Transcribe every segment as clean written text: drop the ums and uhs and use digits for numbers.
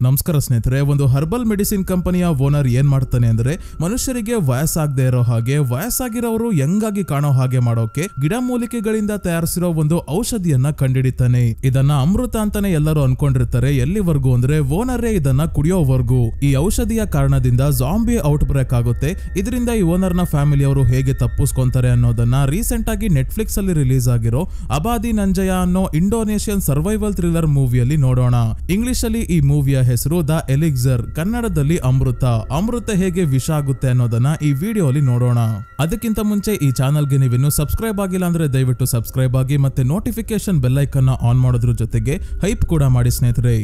ನಮಸ್ಕಾರ ಸ್ನೇಹಿತರೆ, ಒಂದು ಹರ್ಬಲ್ ಮೆಡಿಸಿನ್ ಕಂಪನಿಯ ಓನರ್ ಏನ್ ಮಾಡ್ತಾನೆ ಅಂದ್ರೆ ಮನುಷ್ಯರಿಗೆ ವಯಸ್ಸಾಗದೆ ಇರೋ ಹಾಗೆ, ವಯಸ್ಸಾಗಿರೋರು ಯಂಗಾಗಿ ಕಾಣೋ ಹಾಗೆ ಮಾಡೋಕೆ ಗಿಡಮೂಲಿಕೆಗಳಿಂದ ತಯಾರಿಸಿರೋ ಒಂದು ಔಷಧಿಯನ್ನ ಕಂಡಿಡಿತಾನೆ. ಇದನ್ನ ಅಮೃತ ಅಂತಾನೆ ಎಲ್ಲರೂ ಅನ್ಕೊಂಡಿರ್ತಾರೆ. ಎಲ್ಲಿವರೆಗೂ ಅಂದ್ರೆ ಓನರೇ ಇದನ್ನ ಕುಡಿಯೋವರೆಗೂ. ಈ ಔಷಧಿಯ ಕಾರಣದಿಂದ ಜಾಂಬಿ ಔಟ್ ಬ್ರೇಕ್ ಆಗುತ್ತೆ. ಇದರಿಂದ ಈ ಓನರ್ ನ ಫ್ಯಾಮಿಲಿಯವರು ಹೇಗೆ ತಪ್ಪಿಸ್ಕೊಂತಾರೆ ಅನ್ನೋದನ್ನ ರೀಸೆಂಟ್ ಆಗಿ ನೆಟ್ಫ್ಲಿಕ್ಸ್ ಅಲ್ಲಿ ರಿಲೀಸ್ ಆಗಿರೋ ಅಬಾದಿ ನಂಜಯ ಅನ್ನೋ ಇಂಡೋನೇಷಿಯನ್ ಸರ್ವೈವಲ್ ಥ್ರಿಲ್ಲರ್ ಮೂವಿಯಲ್ಲಿ ನೋಡೋಣ. ಇಂಗ್ಲಿಷ್ ಅಲ್ಲಿ ಈ ಮೂವಿಯ ಹೆಸರು ದ ಎಲಿಕ್ಸರ್, ಕನ್ನಡದಲ್ಲಿ ಅಮೃತ. ಅಮೃತ ಹೇಗೆ ವಿಷ ಆಗುತ್ತೆ ಅನ್ನೋದನ್ನ ಈ ವಿಡಿಯೋಲಿ ನೋಡೋಣ. ಅದಕ್ಕಿಂತ ಮುಂಚೆ ಈ ಚಾನಲ್ಗೆ ನೀವಿನ್ನು ಸಬ್ಸ್ಕ್ರೈಬ್ ಆಗಿಲ್ಲ ಅಂದ್ರೆ ದಯವಿಟ್ಟು ಸಬ್ಸ್ಕ್ರೈಬ್ ಆಗಿ ಮತ್ತೆ ನೋಟಿಫಿಕೇಶನ್ ಬೆಲ್ ಐಕನ್ ಆನ್ ಮಾಡೋದ್ರ ಜೊತೆಗೆ ಹೈಪ್ ಕೂಡ ಮಾಡಿ ಸ್ನೇಹಿತರೆ.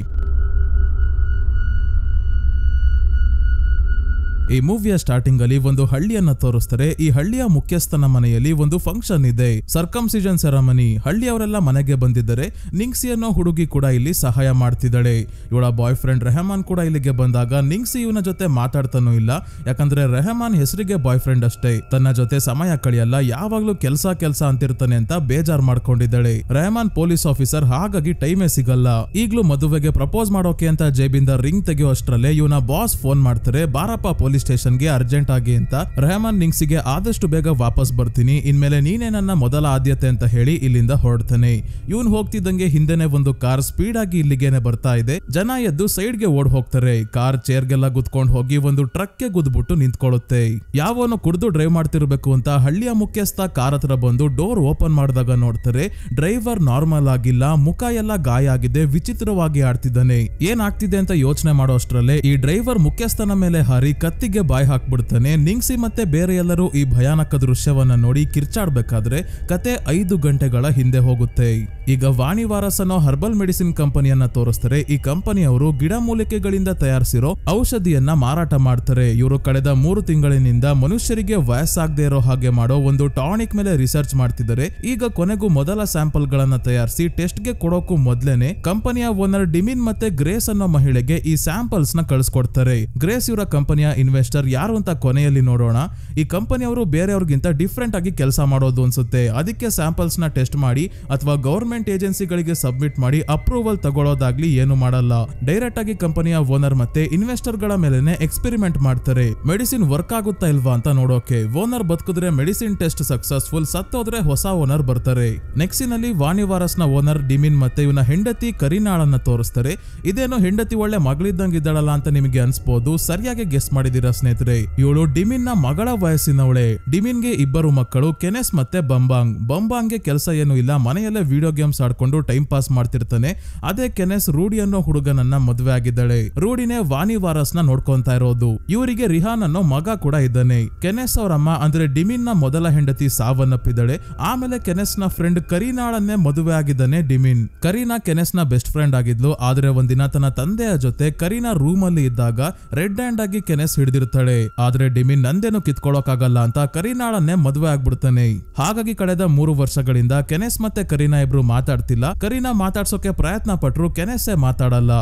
ಈ ಮೂವಿಯ ಸ್ಟಾರ್ಟಿಂಗ್ ಅಲ್ಲಿ ಒಂದು ಹಳ್ಳಿಯನ್ನ ತೋರಿಸ್ತಾರೆ. ಈ ಹಳ್ಳಿಯ ಮುಖ್ಯಸ್ಥನ ಮನೆಯಲ್ಲಿ ಒಂದು ಫಂಕ್ಷನ್ ಇದೆ, ಸರ್ಕಮ್ಸಿಷನ್ ಸೆರೆಮನಿ. ಹಳ್ಳಿಯವರೆಲ್ಲ ಮನೆಗೆ ಬಂದಿದ್ದಾರೆ. ನಿಂಗ್ಸಿ ಅನ್ನೋ ಹುಡುಗಿ ಕೂಡ ಇಲ್ಲಿ ಸಹಾಯ ಮಾಡ್ತಿದ್ದಾಳೆ. ಇವಳ ಬಾಯ್ ಫ್ರೆಂಡ್ ರೆಹಮಾನ್ ಕೂಡ ಇಲ್ಲಿಗೆ ಬಂದಾಗ ನಿಂಗ್ಸಿ ಇವನ ಜೊತೆ ಮಾತಾಡ್ತಾನೂ ಇಲ್ಲ. ಯಾಕಂದ್ರೆ ರೆಹಮಾನ್ ಹೆಸರಿಗೆ ಬಾಯ್ ಫ್ರೆಂಡ್ ಅಷ್ಟೇ, ತನ್ನ ಜೊತೆ ಸಮಯ ಕಳೆಯಲ್ಲ, ಯಾವಾಗ್ಲೂ ಕೆಲ್ಸ ಅಂತಿರ್ತಾನೆ ಅಂತ ಬೇಜಾರ್ ಮಾಡ್ಕೊಂಡಿದ್ದಾಳೆ. ರೆಹಮಾನ್ ಪೊಲೀಸ್ ಆಫೀಸರ್, ಹಾಗಾಗಿ ಟೈಮೇ ಸಿಗಲ್ಲ. ಈಗ್ಲೂ ಮದುವೆಗೆ ಪ್ರಪೋಸ್ ಮಾಡೋಕೆ ಅಂತ ಜೇಬಿಂದ ರಿಂಗ್ ತೆಗೆಯೋ ಅಷ್ಟ್ರಲ್ಲೇ ಇವನ ಬಾಸ್ ಫೋನ್ ಮಾಡ್ತಾರೆ, ಬಾರಪ್ಪ ಪೊಲೀಸ್ ಸ್ಟೇಷನ್ಗೆ ಅರ್ಜೆಂಟ್ ಆಗಿ ಅಂತ. ರೆಹಮಾನ್ ನಿಂಗ್ಸಿಗೆ ಆದಷ್ಟು ಬೇಗ ವಾಪಸ್ ಬರ್ತೀನಿ, ಇನ್ಮೇಲೆ ನೀನೇ ನನ್ನ ಮೊದಲ ಆದ್ಯತೆ ಅಂತ ಹೇಳಿ ಇಲ್ಲಿಂದ ಹೊರಡ್ತಾನೆ. ಇವನ್ ಹೋಗ್ತಿದ್ದಂಗೆ ಹಿಂದೆನೆ ಒಂದು ಕಾರ್ ಸ್ಪೀಡ್ ಆಗಿ ಇಲ್ಲಿಗೇನೆ ಬರ್ತಾ ಇದೆ. ಜನ ಎದ್ದು ಸೈಡ್ ಗೆ ಓಡ್ ಹೋಗ್ತಾರೆ. ಕಾರ್ ಚೇರ್ಗೆಲ್ಲ ಗುದ್ಕೊಂಡು ಹೋಗಿ ಒಂದು ಟ್ರಕ್ ಗೆ ಗುದ್ಬಿಟ್ಟು ನಿಂತ್ಕೊಳ್ಳುತ್ತೆ. ಯಾವನು ಕುಡಿದು ಡ್ರೈವ್ ಮಾಡ್ತಿರ್ಬೇಕು ಅಂತ ಹಳ್ಳಿಯ ಮುಖ್ಯಸ್ಥ ಕಾರ್ ಹತ್ರ ಬಂದು ಡೋರ್ ಓಪನ್ ಮಾಡಿದಾಗ ನೋಡ್ತಾರೆ ಡ್ರೈವರ್ ನಾರ್ಮಲ್ ಆಗಿಲ್ಲ, ಮುಖ ಎಲ್ಲ ಗಾಯ ಆಗಿದೆ, ವಿಚಿತ್ರವಾಗಿ ಆಡ್ತಿದ್ದಾನೆ. ಏನ್ ಆಗ್ತಿದೆ ಅಂತ ಯೋಚನೆ ಮಾಡೋ ಅಷ್ಟ್ರಲ್ಲೇ ಈ ಡ್ರೈವರ್ ಮುಖ್ಯಸ್ಥನ ಮೇಲೆ ಹಾರಿ ಕತ್ತಿಗೆ ಬಾಯ್ ಹಾಕ್ಬಿಡ್ತಾನೆ. ನಿಂಗ್ಸಿ ಮತ್ತೆ ಬೇರೆ ಎಲ್ಲರೂ ಈ ಭಯಾನಕ ದೃಶ್ಯವನ್ನ ನೋಡಿ ಕಿರ್ಚಾಡ್ಬೇಕಾದ್ರೆ ಕತೆ 5 ಗಂಟೆಗಳ ಹಿಂದೆ ಹೋಗುತ್ತೆ. ಈಗ ವಾಣಿವಾರಸ್ ಅನ್ನೋ ಹರ್ಬಲ್ ಮೆಡಿಸಿನ್ ಕಂಪನಿಯನ್ನ ತೋರಿಸ್ತಾರೆ. ಈ ಕಂಪನಿಯವರು ಗಿಡಮೂಲಿಕೆಗಳಿಂದ ತಯಾರಿಸಿರೋ ಔಷಧಿಯನ್ನ ಮಾರಾಟ ಮಾಡ್ತಾರೆ. ಇವರು ಕಳೆದ 3 ತಿಂಗಳಿನಿಂದ ಮನುಷ್ಯರಿಗೆ ವಯಸ್ಸಾಗದೆ ಇರೋ ಹಾಗೆ ಮಾಡೋ ಒಂದು ಟಾನಿಕ್ ಮೇಲೆ ರಿಸರ್ಚ್ ಮಾಡ್ತಿದ್ದಾರೆ. ಈಗ ಕೊನೆಗೂ ಮೊದಲ ಸ್ಯಾಂಪಲ್ ಗಳನ್ನ ತಯಾರಿಸಿ ಟೆಸ್ಟ್ ಗೆ ಕೊಡೋಕು ಮೊದ್ಲೇನೆ ಕಂಪನಿಯ ಓನರ್ ಡಿಮಿನ್ ಮತ್ತೆ ಗ್ರೇಸ್ ಅನ್ನೋ ಮಹಿಳೆಗೆ ಈ ಸ್ಯಾಂಪಲ್ಸ್ ನ ಕಳಿಸ್ಕೊಡ್ತಾರೆ. ಗ್ರೇಸ್ ಇವರ ಕಂಪನಿಯ ಇನ್ವೆಸ್ಟರ್ ಯಾರು ಅಂತ ಕೊನೆಯಲ್ಲಿ ನೋಡೋಣ. ಈ ಕಂಪನಿಯವರು ಬೇರೆಯವ್ರಿಗಿಂತ ಡಿಫ್ರೆಂಟ್ ಆಗಿ ಕೆಲಸ ಮಾಡೋದು ಅನ್ಸುತ್ತೆ. ಅದಕ್ಕೆ ಸ್ಯಾಂಪಲ್ಸ್ ನ ಟೆಸ್ಟ್ ಮಾಡಿ ಅಥವಾ ಗವರ್ಮೆಂಟ್ ಏಜೆನ್ಸಿಗಳಿಗೆ ಸಬ್ಮಿಟ್ ಮಾಡಿ ಅಪ್ರೂವಲ್ ತಗೊಳ್ಳೋದಾಗ್ಲಿ ಏನು ಮಾಡಲ್ಲ. ಡೈರೆಕ್ಟ್ ಆಗಿ ಕಂಪನಿಯ ಓನರ್ ಮತ್ತೆ ಇನ್ವೆಸ್ಟರ್ ಗಳ ಮೇಲೆನೆ ಎಕ್ಸ್ಪೆರಿಮೆಂಟ್ ಮಾಡ್ತಾರೆ. ಮೆಡಿಸಿನ್ ವರ್ಕ್ ಆಗುತ್ತಾ ಇಲ್ವಾ ಅಂತ ನೋಡೋಕೆ. ಓನರ್ ಬದುಕಿದ್ರೆ ಮೆಡಿಸಿನ್ ಟೆಸ್ಟ್ ಸಕ್ಸಸ್ಫುಲ್, ಸತ್ತೋದ್ರೆ ಹೊಸ ಓನರ್ ಬರ್ತಾರೆ. ನೆಕ್ಸ್ಟಿನಲ್ಲಿ ವಾಣಿವಾರಸ್ ನ ಓನರ್ ಡಿಮಿನ್ ಮತ್ತೆ ಇವನ ಹೆಂಡತಿ ಕರೀನಾಳನ್ನ ತೋರಿಸ್ತಾರೆ. ಇದೇನೋ ಹೆಂಡತಿ ಒಳ್ಳೆ ಮಗಳಿದ್ದಂಗೆ ಇದ್ದಾಳಲ್ಲ ಅಂತ ನಿಮಗೆ ಅನ್ಸ್ಬೋದು. ಸರಿಯಾಗಿ ಗೆಸ್ ಮಾಡಿದಿರ ಸ್ನೇಹಿತರೆ. ಇವಳು ಡಿಮಿನ್ ನ ಮಗಳ ವಯಸ್ಸಿನವಳೆ. ಡಿಮಿನ್ ಗೆ 2 ಮಕ್ಕಳು, ಕೆನೆಸ್ ಮತ್ತೆ ಬಂಬಾಂಗ್. ಬಂಬಾಂಗ್ಗೆ ಕೆಲಸ ಏನು ಇಲ್ಲ, ಮನೆಯಲ್ಲೇ ವಿಡಿಯೋ ಗೇಮ್ಸ್ ಆಡ್ಕೊಂಡು ಟೈಮ್ ಪಾಸ್ ಮಾಡ್ತಿರ್ತಾನೆ. ಅದೇ ಕೆನೆಸ್ ರೂಡಿ ಅನ್ನೋ ಹುಡುಗನನ್ನ ಮದುವೆ ಆಗಿದ್ದಾಳೆ. ರೂಡಿನೇ ವಾಣಿವಾರಸ್ ನ ನೋಡ್ಕೊಂತಾ ಇರೋದು. ಇವರಿಗೆ ರಿಹಾನ್ ಅನ್ನೋ ಮಗ ಕೂಡ ಇದ್ದಾನೆ. ಕೆನೆಸ್ ಅವರಮ್ಮ ಅಂದ್ರೆ ಡಿಮಿನ್ ನ ಮೊದಲ ಹೆಂಡತಿ ಸಾವನ್ನಪ್ಪಿದ್ದಾಳೆ. ಆಮೇಲೆ ಕೆನೆಸ್ ನ ಫ್ರೆಂಡ್ ಕರೀನಾಳನ್ನೇ ಮದುವೆ ಆಗಿದ್ದಾನೆ ಡಿಮಿನ್. ಕರೀನಾ ಕೆನೆಸ್ ನ ಬೆಸ್ಟ್ ಫ್ರೆಂಡ್ ಆಗಿದ್ಲು. ಆದ್ರೆ ಒಂದಿನ ತನ್ನ ತಂದೆಯ ಜೊತೆ ಕರೀನಾ ರೂಮ್ ಅಲ್ಲಿ ಇದ್ದಾಗ ರೆಡ್ ಹ್ಯಾಂಡ್ ಆಗಿ ಕೆನೆಸ್ ಹಿಡಿದಿರ್ತಾಳೆ. ಆದ್ರೆ ಡಿಮಿನ್ ನಂದೇನು ಕಿತ್ಕೊಳ್ಳೋಕಾಗಲ್ಲ ಅಂತ ಕರೀನಾಳನ್ನೇ ಮದುವೆ ಆಗ್ಬಿಡ್ತಾನೆ. ಹಾಗಾಗಿ ಕಳೆದ 3 ವರ್ಷಗಳಿಂದ ಕೆನೆಸ್ ಮತ್ತೆ ಕರೀನಾ ಇಬ್ರು ಮಾತಾಡ್ತಿಲ್ಲ. ಕರೀನಾ ಮಾತಾಡ್ಸೋಕೆ ಪ್ರಯತ್ನ ಪಟ್ರು, ಕೆನೆಸ್ಸೇ ಮಾತಾಡಲ್ಲ.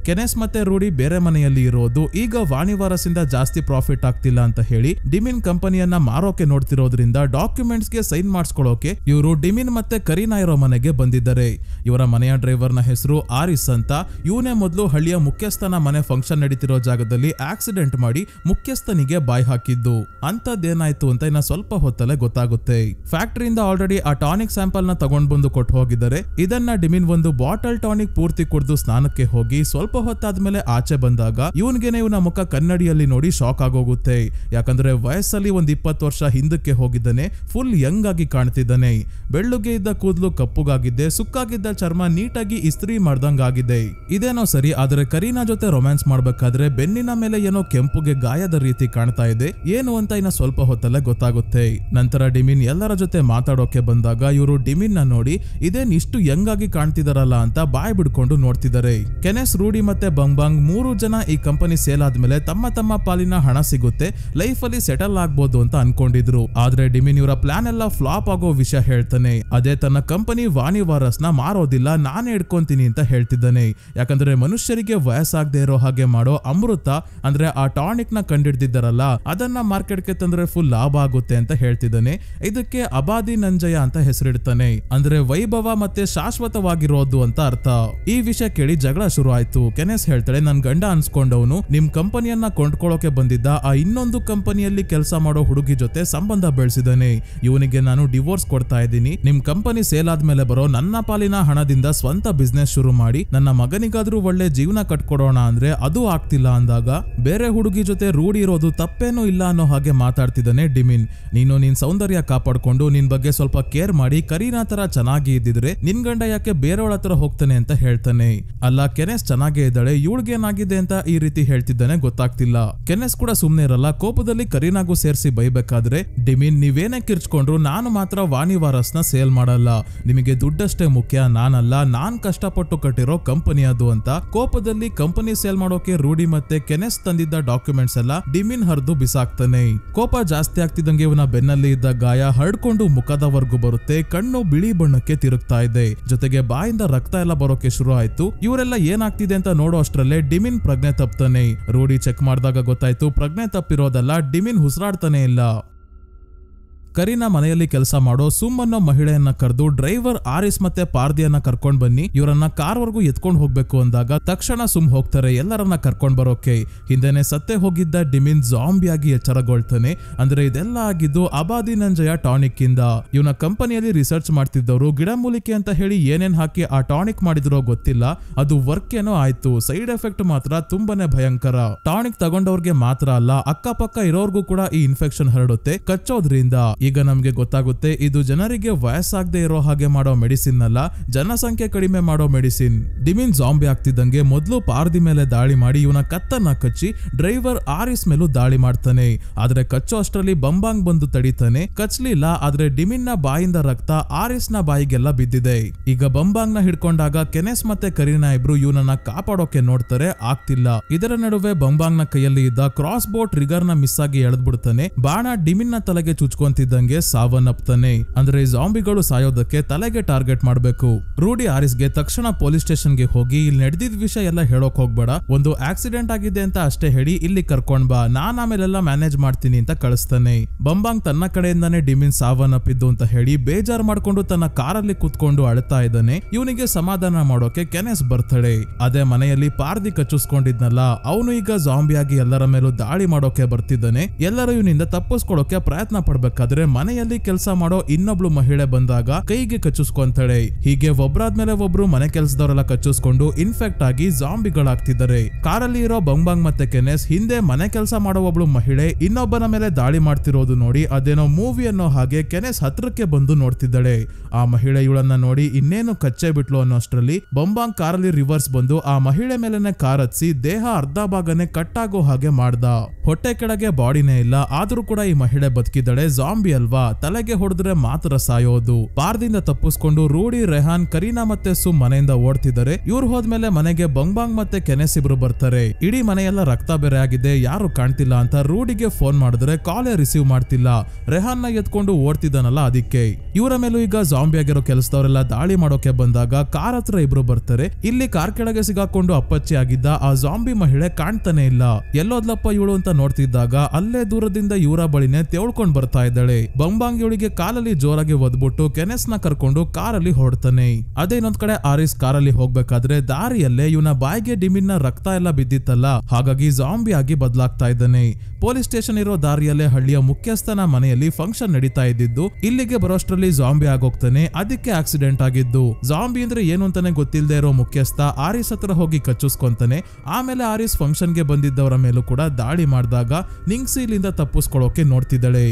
ಕೆನೆಸ್ ಮತ್ತೆ ರೂಡಿ ಬೇರೆ ಮನೆಯಲ್ಲಿ ಇರೋದು. ಈಗ ವಾಣಿವಾರಸ್ ಇಂದ ಜಾಸ್ತಿ ಪ್ರಾಫಿಟ್ ಆಗ್ತಿಲ್ಲ ಅಂತ ಹೇಳಿ ಡಿಮಿನ್ ಕಂಪನಿಯನ್ನ ಮಾರೋಕೆ ನೋಡ್ತಿರೋದ್ರಿಂದ ಡಾಕ್ಯುಮೆಂಟ್ಸ್ ಗೆ ಸೈನ್ ಮಾಡಿಸ್ಕೊಳ್ಳೋಕೆ ಇವರು ಡಿಮಿನ್ ಮತ್ತೆ ಕರೀನಾ ಇರೋ ಮನೆಗೆ ಬಂದಿದ್ದಾರೆ. ಇವರ ಮನೆಯ ಡ್ರೈವರ್ ನ ಹೆಸರು ಆರಿಸ್ ಅಂತ. ಇವನೇ ಮೊದಲು ಹಳ್ಳಿಯ ಮುಖ್ಯಸ್ಥನ ಮನೆ ಫಂಕ್ಷನ್ ನಡೀತಿರೋ ಜಾಗದಲ್ಲಿ ಆಕ್ಸಿಡೆಂಟ್ ಮಾಡಿ ಮುಖ್ಯಸ್ಥನಿಗೆ ಬಾಯ್ ಹಾಕಿದ್ದು. ಅಂತದ್ದೇನಾಯ್ತು ಅಂತ ಇನ್ನ ಸ್ವಲ್ಪ ಹೊತ್ತಲ್ಲೇ ಗೊತ್ತಾಗುತ್ತೆ. ಫ್ಯಾಕ್ಟರಿಯಿಂದ ಆಲ್ರೆಡಿ ಆ ಟಾನಿಕ್ ಸ್ಯಾಂಪಲ್ ನ ತಗೊಂಡ್ ಬಂದು ಕೊಟ್ಟು ಹೋಗಿದ್ದಾರೆ. ಇದನ್ನ ಡಿಮಿನ್ ಒಂದು ಬಾಟಲ್ ಟಾನಿಕ್ ಪೂರ್ತಿ ಕುಡಿದು ಸ್ನಾನಕ್ಕೆ ಹೋಗಿ ಸ್ವಲ್ಪ ಹೊತ್ತಾದ್ಮೇಲೆ ಆಚೆ ಬಂದಾಗ ಇವನ್ಗೆನೆ ಇವನ ಮುಖ ಕನ್ನಡಿಯಲ್ಲಿ ನೋಡಿ ಶಾಕ್ ಆಗೋಗುತ್ತೆ. ಯಾಕಂದ್ರೆ ವಯಸ್ಸಲ್ಲಿ 20 ವರ್ಷ ಹಿಂದಕ್ಕೆ ಹೋಗಿದ್ದಾನೆ. ಫುಲ್ ಯಂಗ್ ಆಗಿ ಕಾಣ್ತಿದ್ದಾನೆ. ಬೆಳ್ಳುಗೆ ಇದ್ದ ಕೂದಲು ಕಪ್ಪುಗಾಗಿದೆ, ಸುಕ್ಕಾಗಿದ್ದ ಚರ್ಮ ನೀಟಾಗಿ ಇಸ್ತ್ರಿ ಮಾಡ್ದಂಗಾಗಿದೆ. ಇದೇನೋ ಸರಿ, ಆದ್ರೆ ಕರೀನಾ ಜೊತೆ ರೊಮ್ಯಾನ್ಸ್ ಮಾಡ್ಬೇಕಾದ್ರೆ ಬೆನ್ನಿನ ಮೇಲೆ ಏನೋ ಕೆಂಪುಗೆ ಗಾಯದ ರೀತಿ ಕಾಣ್ತಾ ಇದೆ. ಏನು ಅಂತ ಇನ್ನ ಸ್ವಲ್ಪ ಹೊತ್ತಲ್ಲೇ ಗೊತ್ತಾಗುತ್ತೆ. ನಂತರ ಡಿಮಿನ್ ಎಲ್ಲರ ಜೊತೆ ಮಾತಾಡೋಕೆ ಬಂದಾಗ ಇವರು ಡಿಮಿನ್ ನ ನೋಡಿ ಇದೇನ್ ಇಷ್ಟು ಯಂಗ್ ಆಗಿ ಕಾಣ್ತಿದಾರಲ್ಲ ಅಂತ ಬಾಯ್ ಬಿಡ್ಕೊಂಡು ನೋಡ್ತಿದ್ದಾರೆ. ಕೆನೆಸ್, ರೂಡಿ ಮತ್ತೆ ಬಂಬಾಂಗ್ 3 ಜನ ಈ ಕಂಪನಿ ಸೇಲ್ ಆದ್ಮೇಲೆ ತಮ್ಮ ತಮ್ಮ ಪಾಲಿನ ಹಣ ಸಿಗುತ್ತೆ, ಲೈಫ್ ಅಲ್ಲಿ ಸೆಟಲ್ ಆಗ್ಬೋದು ಅಂತ ಅನ್ಕೊಂಡಿದ್ರು. ಆದ್ರೆ ಡಿಮಿನ್ ಇವರ ಪ್ಲಾನ್ ಎಲ್ಲ ಫ್ಲಾಪ್ ಆಗೋ ವಿಷಯ ಹೇಳ್ತಾನೆ. ಅದೇ ತನ್ನ ಕಂಪನಿ ವಾಣಿವಾರಸ್ ನ ಮಾರೋದಿಲ್ಲ, ನಾನೇ ಇಡ್ಕೊಂತೀನಿ ಅಂತ ಹೇಳ್ತಿದ್ದಾನೆ. ಯಾಕಂದ್ರೆ ಮನುಷ್ಯರಿಗೆ ವಯಸ್ಸಾಗದೆ ಇರೋ ಹಾಗೆ ಮಾಡೋ ಅಮೃತ ಅಂದ್ರೆ ಆ ಟಾನಿಕ್ ನ ಕಂಡಿಡ್ದಿದ್ದಾರಲ್ಲ, ಅದನ್ನ ಮಾರ್ಕೆಟ್ ಗೆ ತಂದ್ರೆ ಫುಲ್ ಲಾಭ ಆಗುತ್ತೆ ಅಂತ ಹೇಳ್ತಿದ್ದಾನೆ. ಇದಕ್ಕೆ ಅಬಾದಿ ನಂಜಯ ಅಂತ ಹೆಸರಿಡ್ತಾನೆ. ಅಂದ್ರೆ ವೈಭವ ಮತ್ತೆ ಶಾಶ್ವತವಾಗಿರೋದು ಅಂತ ಅರ್ಥ. ಈ ವಿಷಯ ಕೇಳಿ ಜಗಳ ಶುರು ಆಯ್ತು. ಕೆನೆಸ್ ಹೇಳ್ತಾಳೆ, ನನ್ ಗಂಡ ಅನ್ಸ್ಕೊಂಡವನು ನಿಮ್ ಕಂಪನಿಯನ್ನ ಕೊಂಡ್ಕೊಳ್ಳೋಕೆ ಬಂದಿದ್ದ ಆ ಇನ್ನೊಂದು ಕಂಪನಿಯಲ್ಲಿ ಕೆಲಸ ಮಾಡೋ ಹುಡುಗಿ ಜೊತೆ ಸಂಬಂಧ ಬೆಳೆಸಿದಾನೆ. ಇವನಿಗೆ ನಾನು ಡಿವೋರ್ಸ್ ಕೊಡ್ತಾ ಇದ್ದೀನಿ. ನಿಮ್ ಕಂಪನಿ ಸೇಲ್ ಆದ್ಮೇಲೆ ಬರೋ ನನ್ನ ಪಾಲಿನ ಹಣದಿಂದ ಸ್ವಂತ ಬಿಸ್ನೆಸ್ ಶುರು ಮಾಡಿ ನನ್ನ ಮಗನಿಗಾದ್ರೂ ಒಳ್ಳೆ ಜೀವನ ಕಟ್ಕೊಡೋಣ ಅಂದ್ರೆ ಅದು ಆಗ್ತಿಲ್ಲ ಅಂದಾಗ ಬೇರೆ ಹುಡುಗಿ ಜೊತೆ ರೂಢಿ ಇರೋದು ತಪ್ಪೇನೂ ಇಲ್ಲ ಅನ್ನೋ ಹಾಗೆ ಮಾತಾಡ್ತಿದ್ದಾನೆ ಡಿಮಿನ್. ನೀನು ನಿನ್ ಸೌಂದರ್ಯ ಕಾಪಾಡ್ಕೊಂಡು ನಿನ್ ಬಗ್ಗೆ ಸ್ವಲ್ಪ ಕೇರ್ ಮಾಡಿ ಕರೀನಾ ತರ ಚೆನ್ನಾಗಿ ಇದ್ದಿದ್ರೆ ನಿನ್ ಗಂಡ ಯಾಕೆ ಬೇರೆಯವಳ ಹತ್ರ ಹೋಗ್ತಾನೆ ಅಂತ ಹೇಳ್ತಾನೆ. ಅಲ್ಲ, ಕೆನೆಸ್ ಚೆನ್ನಾಗೇ ಇದ್ದಾಳೆ, ಇವಳಿಗೇನಾಗಿದೆ ಅಂತ ಈ ರೀತಿ ಹೇಳ್ತಿದ್ದಾನೆ ಗೊತ್ತಾಗ್ತಿಲ್ಲ. ಕೆನೆಸ್ ಕೂಡ ಸುಮ್ನೆ ಇರಲ್ಲ. ಕೋಪದಲ್ಲಿ ಕರೀನಾಗೂ ಸೇರಿಸಿ ಬೈಬೇಕಾದ್ರೆ, ಡಿಮಿನ್ ನೀವೇನೇ ಕಿರ್ಚ್ಕೊಂಡ್ರು ನಾನು ಮಾತ್ರ ವಾಣಿವಾರಸ್ನ ಸೇಲ್ ಮಾಡಲ್ಲ. ನಿಮಗೆ ದುಡ್ಡಷ್ಟೇ ಮುಖ್ಯ, ನಾನಲ್ಲ. ನಾನ್ ಕಷ್ಟಪಟ್ಟು ಕಟ್ಟಿರೋ ಕಂಪನಿ ಅದು ಅಂತ ಕೋಪದಲ್ಲಿ ಕಂಪನಿ ಸೇಲ್ ಮಾಡೋಕೆ ರೂಢಿ ಮತ್ತೆ ಕೆನೆಸ್ ತಂದಿದ್ದ ಡಾಕ್ಯುಮೆಂಟ್ಸ್ ಎಲ್ಲ ಡಿಮಿನ್ ಹರಿದು ಬಿಸಾಕ್ತಾನೆ. ಕೋಪ ಜಾಸ್ತಿ ಆಗ್ತಿದ್ದಂಗೆ ಇವನ ಬೆನ್ನಲ್ಲಿ ಇದ್ದ ಗಾಯ ಹರಡ್ಕೊಂಡು ಮುಖದವರೆಗೂ ಬರುತ್ತೆ. ಕಣ್ಣು ಬಿಳಿ ಬಣ್ಣಕ್ಕೆ ತಿರುಗ್ತಾ ಇದೆ. ಜೊತೆಗೆ ಬಾಯಿಂದ ರಕ್ತ ಎಲ್ಲ ಬರೋಕೆ ಶುರು ಆಯ್ತು. ಇವರೆಲ್ಲ ಏನಾಗ್ತಿದೆ ಅಂತ ನೋಡೋ ಅಷ್ಟ್ರಲ್ಲೇ ಡಿಮಿನ್ ಪ್ರಜ್ಞೆ ತಪ್ತಾನೆ. ರೂಢಿ ಚೆಕ್ ಮಾಡಿದಾಗ ಗೊತ್ತಾಯ್ತು ಪ್ರಜ್ಞೆ ತಪ್ಪಿರೋದಲ್ಲ, ಡಿಮಿನ್ ಉಸಿರಾಡ್ತಾನೆ ಇಲ್ಲ. ಕರೀನಾ ಮನೆಯಲ್ಲಿ ಕೆಲಸ ಮಾಡೋ ಸುಮ್ ಅನ್ನೋ ಮಹಿಳೆಯನ್ನ ಕರೆದು ಡ್ರೈವರ್ ಆರಿಸ್ ಮತ್ತೆ ಪಾರ್ದಿಯನ್ನ ಕರ್ಕೊಂಡ್ ಬನ್ನಿ, ಇವರನ್ನ ಕಾರ್ವರೆಗೂ ಎತ್ಕೊಂಡ್ ಹೋಗ್ಬೇಕು ಅಂದಾಗ ತಕ್ಷಣ ಸುಮ್ ಹೋಗ್ತಾರೆ ಎಲ್ಲರನ್ನ ಕರ್ಕೊಂಡ್ ಬರೋಕೆ. ಹಿಂದೆನೆ ಸತ್ತೆ ಹೋಗಿದ್ದ ಡಿಮಿನ್ ಜಾಂಬಿಯಾಗಿ ಎಚ್ಚರಗೊಳ್ತಾನೆ. ಅಂದ್ರೆ ಇದೆಲ್ಲ ಆಗಿದ್ದು ಅಬಾದಿನಂಜಯ ಟಾನಿಕ್ ಇಂದ. ಇವನ ಕಂಪನಿಯಲ್ಲಿ ರಿಸರ್ಚ್ ಮಾಡ್ತಿದ್ದವರು ಗಿಡಮೂಲಿಕೆ ಅಂತ ಹೇಳಿ ಏನೇನ್ ಹಾಕಿ ಆ ಟಾನಿಕ್ ಮಾಡಿದ್ರೋ ಗೊತ್ತಿಲ್ಲ, ಅದು ವರ್ಕ್ ಏನೋ ಆಯ್ತು. ಸೈಡ್ ಎಫೆಕ್ಟ್ ಮಾತ್ರ ತುಂಬಾನೇ ಭಯಂಕರ. ಟಾನಿಕ್ ತಗೊಂಡವ್ರಿಗೆ ಮಾತ್ರ ಅಲ್ಲ, ಅಕ್ಕಪಕ್ಕ ಇರೋರ್ಗೂ ಕೂಡ ಈ ಇನ್ಫೆಕ್ಷನ್ ಹರಡುತ್ತೆ ಕಚ್ಚೋದ್ರಿಂದ. ಈಗ ನಮ್ಗೆ ಗೊತ್ತಾಗುತ್ತೆ ಇದು ಜನರಿಗೆ ವಯಸ್ಸಾಗದೆ ಇರೋ ಹಾಗೆ ಮಾಡೋ ಮೆಡಿಸಿನ್ ಅಲ್ಲ, ಜನಸಂಖ್ಯೆ ಕಡಿಮೆ ಮಾಡೋ ಮೆಡಿಸಿನ್. ಡಿಮಿನ್ ಜಾಂಬಿ ಆಗ್ತಿದ್ದಂಗೆ ಮೊದಲು ಪಾರ್ದಿ ಮೇಲೆ ದಾಳಿ ಮಾಡಿ ಇವನ ಕತ್ತನ್ನ ಕಚ್ಚಿ ಡ್ರೈವರ್ ಆರಿಸ್ ಮೇಲೂ ದಾಳಿ ಮಾಡ್ತಾನೆ. ಆದ್ರೆ ಕಚ್ಚೋ ಅಷ್ಟರಲ್ಲಿ ಬಂಬಾಂಗ್ ಬಂದು ತಡಿತಾನೆ. ಕಚ್ಲಿಲ್ಲ, ಆದ್ರೆ ಡಿಮಿನ್ ನ ಬಾಯಿಂದ ರಕ್ತ ಆರಿಸ್ ನ ಬಾಯಿಗೆಲ್ಲ ಬಿದ್ದಿದೆ. ಈಗ ಬಂಬಾಂಗ್ ನ ಹಿಡ್ಕೊಂಡಾಗ ಕೆನೆಸ್ ಮತ್ತೆ ಕರೀನಾ ಇಬ್ರು ಇವನನ್ನ ಕಾಪಾಡೋಕೆ ನೋಡ್ತಾರೆ, ಆಗ್ತಿಲ್ಲ. ಇದರ ನಡುವೆ ಬಂಬಾಂಗ್ ನ ಕೈಯಲ್ಲಿ ಇದ್ದ ಕ್ರಾಸ್ ಬೋಟ್ ಟ್ರಿಗರ್ ನ ಮಿಸ್ ಆಗಿ ಎಳೆದ್ಬಿಡ್ತಾನೆ. ಬಾಣ ಡಿಮಿನ್ ನ ತಲೆಗೆ ಚುಚ್ಕೊಂತಿದ್ದಂಗೆ ಸಾವನ್ನಪ್ತಾನೆ. ಅಂದ್ರೆ ಜಾಂಬಿಗಳು ಸಾಯೋದಕ್ಕೆ ತಲೆಗೆ ಟಾರ್ಗೆಟ್ ಮಾಡಬೇಕು. ರೂಢಿ ಆರಿಸ್ಗೆ ತಕ್ಷಣ ಪೊಲೀಸ್ ಸ್ಟೇಷನ್ ಗೆ ಹೋಗಿ ಇಲ್ಲಿ ನಡೆದಿದ್ದ ವಿಷಯ ಎಲ್ಲ ಹೇಳೋಕ್ ಹೋಗ್ಬೇಡ, ಒಂದು ಆಕ್ಸಿಡೆಂಟ್ ಆಗಿದೆ ಅಂತ ಅಷ್ಟೇ ಹೇಳಿ ಇಲ್ಲಿ ಕರ್ಕೊಂಡ್ ಬಾ, ನಾನ್ ಆಮೇಲೆಲ್ಲ ಮ್ಯಾನೇಜ್ ಮಾಡ್ತೀನಿ ಅಂತ ಕಳಿಸ್ತಾನೆ. ಬಂಬಾಂಗ್ ತನ್ನ ಕಡೆಯಿಂದಾನೆ ಡಿಮಿನ್ ಸಾವನ್ನಪ್ಪಿದ್ದು ಅಂತ ಹೇಳಿ ಬೇಜಾರ್ ಮಾಡ್ಕೊಂಡು ತನ್ನ ಕಾರಲ್ಲಿ ಕುತ್ಕೊಂಡು ಅಳ್ತಾ ಇದ್ದಾನೆ. ಇವನಿಗೆ ಸಮಾಧಾನ ಮಾಡೋಕೆ ಕೆನೆಸ್ ಬರ್ತಾಳೆ. ಅದೇ ಮನೆಯಲ್ಲಿ ಪಾರ್ದಿ ಕಚ್ಚಿಸ್ಕೊಂಡಿದ್ನಲ್ಲ ಅವನು ಈಗ ಜಾಂಬಿಯಾಗಿ ಎಲ್ಲರ ಮೇಲೂ ದಾಳಿ ಮಾಡೋಕೆ ಬರ್ತಿದ್ದಾನೆ. ಎಲ್ಲರೂ ಇವನಿಂದ ತಪ್ಪಿಸ್ಕೊಳ್ಳೋಕೆ ಪ್ರಯತ್ನ ಪಡ್ಬೇಕಾದ್ರೆ ಮನೆಯಲ್ಲಿ ಕೆಲಸ ಮಾಡೋ ಇನ್ನೊಬ್ಳು ಮಹಿಳೆ ಬಂದಾಗ ಕೈಗೆ ಕಚ್ಚಿಸ್ಕೊಂತಾಳೆ. ಹೀಗೆ ಒಬ್ರಾದ್ಮೇಲೆ ಒಬ್ರು ಮನೆ ಕೆಲಸದವರೆಲ್ಲ ಕಚ್ಚಿಸ್ಕೊಂಡು ಇನ್ಫೆಕ್ಟ್ ಆಗಿ ಜಾಂಬಿಗಳಾಗ್ತಿದ್ದಾರೆ. ಕಾರಲ್ಲಿ ಇರೋ ಬಂಬಾಂಗ್ ಮತ್ತೆ ಕೆನೆಸ್ ಹಿಂದೆ ಮನೆ ಕೆಲಸ ಮಾಡೋ ಒಬ್ಳು ಮಹಿಳೆ ಇನ್ನೊಬ್ಬನ ಮೇಲೆ ದಾಳಿ ಮಾಡ್ತಿರೋದು ನೋಡಿ ಅದೇನೋ ಮೂವಿ ಅನ್ನೋ ಹಾಗೆ ಕೆನೆಸ್ ಹತ್ರಕ್ಕೆ ಬಂದು ನೋಡ್ತಿದ್ದಾಳೆ. ಆ ಮಹಿಳೆ ಇವಳನ್ನ ನೋಡಿ ಇನ್ನೇನು ಕಚ್ಚೆ ಬಿಟ್ಲು ಅನ್ನೋ ಅಷ್ಟರಲ್ಲಿ ಬಂಬಾಂಗ್ ಕಾರಲ್ಲಿ ರಿವರ್ಸ್ ಬಂದು ಆ ಮಹಿಳೆ ಮೇಲೆನೆ ಕಾರ್ ಹತ್ಸಿ ದೇಹ ಅರ್ಧ ಭಾಗನೆ ಕಟ್ಟಾಗೋ ಹಾಗೆ ಮಾಡ್ದ. ಹೊಟ್ಟೆ ಕೆಳಗೆ ಬಾಡಿನೇ ಇಲ್ಲ, ಆದ್ರೂ ಕೂಡ ಈ ಮಹಿಳೆ ಬದುಕಿದ್ದಾಳೆ. ಜಾಂಬಿ ಅಲ್ವಾ, ತಲೆಗೆ ಹೊಡೆದ್ರೆ ಮಾತ್ರ ಸಾಯೋದು. ಪಾರ್ದಿಂದ ತಪ್ಪಿಸ್ಕೊಂಡು ರೂಢಿ, ರೆಹಾನ್, ಕರೀನಾ ಮತ್ತೆ ಸುಮ್ ಮನೆಯಿಂದ ಓಡ್ತಿದ್ದಾರೆ. ಇವ್ರು ಹೋದ್ಮೇಲೆ ಮನೆಗೆ ಬಂಬಾಂಗ್ ಮತ್ತೆ ಕೆನೆಸ್ ಇಬ್ರು ಬರ್ತಾರೆ. ಇಡೀ ಮನೆಯೆಲ್ಲ ರಕ್ತ ಬೇರೆ ಆಗಿದೆ, ಯಾರು ಕಾಣ್ತಿಲ್ಲ ಅಂತ ರೂಢಿಗೆ ಫೋನ್ ಮಾಡಿದ್ರೆ ಕಾಲೇ ರಿಸೀವ್ ಮಾಡ್ತಿಲ್ಲ. ರೆಹಾನ್ ನ ಎತ್ಕೊಂಡು ಓಡ್ತಿದ್ದಾನಲ್ಲ ಅದಕ್ಕೆ. ಇವರ ಮೇಲೂ ಈಗ ಜಾಂಬಿ ಆಗಿರೋ ಕೆಲಸದವರೆಲ್ಲ ದಾಳಿ ಮಾಡೋಕೆ ಬಂದಾಗ ಕಾರ್ ಹತ್ರ ಇಬ್ರು ಬರ್ತಾರೆ. ಇಲ್ಲಿ ಕಾರ್ ಕೆಳಗೆ ಸಿಗಾಕೊಂಡು ಅಪ್ಪಚ್ಚಿ ಆಗಿದ್ದ ಆ ಜಾಂಬಿ ಮಹಿಳೆ ಕಾಣ್ತಾನೆ ಇಲ್ಲ. ಎಲ್ಲೋದ್ಲಪ್ಪ ಇವಳು ಅಂತ ನೋಡ್ತಿದ್ದಾಗ ಅಲ್ಲೇ ದೂರದಿಂದ ಇವರ ಬಳಿನೇ ತೆವಳ್ಕೊಂಡ್ ಬರ್ತಾ ಇದ್ದಾಳೆ. ಬಂಬಾಂಗ್ ಇವಳಿಗೆ ಕಾಲಲ್ಲಿ ಜೋರಾಗಿ ಒದ್ಬಿಟ್ಟು ಕೆನೆಸ್ ನ ಕರ್ಕೊಂಡು ಕಾರಲ್ಲಿ ಹೊರಡ್ತಾನೆ. ಅದೇ ಇನ್ನೊಂದ್ ಕಡೆ ಆರಿಸ್ ಕಾರಲ್ಲಿ ಹೋಗ್ಬೇಕಾದ್ರೆ ದಾರಿಯಲ್ಲೇ ಇವನ ಬಾಯಿಗೆ ಡಿಮಿನ್ ನ ರಕ್ತ ಎಲ್ಲ ಬಿದ್ದಿತ್ತಲ್ಲ, ಹಾಗಾಗಿ ಜಾಂಬಿ ಆಗಿ ಬದಲಾಗ್ತಾ ಇದ್ದಾನೆ. ಪೊಲೀಸ್ ಸ್ಟೇಷನ್ ಇರೋ ದಾರಿಯಲ್ಲೇ ಹಳ್ಳಿಯ ಮುಖ್ಯಸ್ಥನ ಮನೆಯಲ್ಲಿ ಫಂಕ್ಷನ್ ನಡೀತಾ ಇದ್ದಿದ್ದು. ಇಲ್ಲಿಗೆ ಬರೋಷ್ಟ್ರಲ್ಲಿ ಜಾಂಬಿ ಆಗೋಗ್ತಾನೆ. ಅದಕ್ಕೆ ಆಕ್ಸಿಡೆಂಟ್ ಆಗಿದ್ದು. ಜಾಂಬಿ ಅಂದ್ರೆ ಏನು ಅಂತಾನೆ ಗೊತ್ತಿಲ್ಲದೆ ಇರೋ ಮುಖ್ಯಸ್ಥ ಆರಿಸ್ ಹತ್ರ ಹೋಗಿ ಕಚ್ಚಿಸ್ಕೊಂತಾನೆ. ಆಮೇಲೆ ಆರಿಸ್ ಫಂಕ್ಷನ್ ಗೆ ಬಂದಿದ್ದವರ ಮೇಲೂ ಕೂಡ ದಾಳಿ ಮಾಡಿದಾಗ ನಿಂಗ್ಸಿ ಇಲ್ಲಿಂದ ತಪ್ಪಿಸ್ಕೊಳ್ಳೋಕೆ ನೋಡ್ತಿದ್ದಾಳೆ.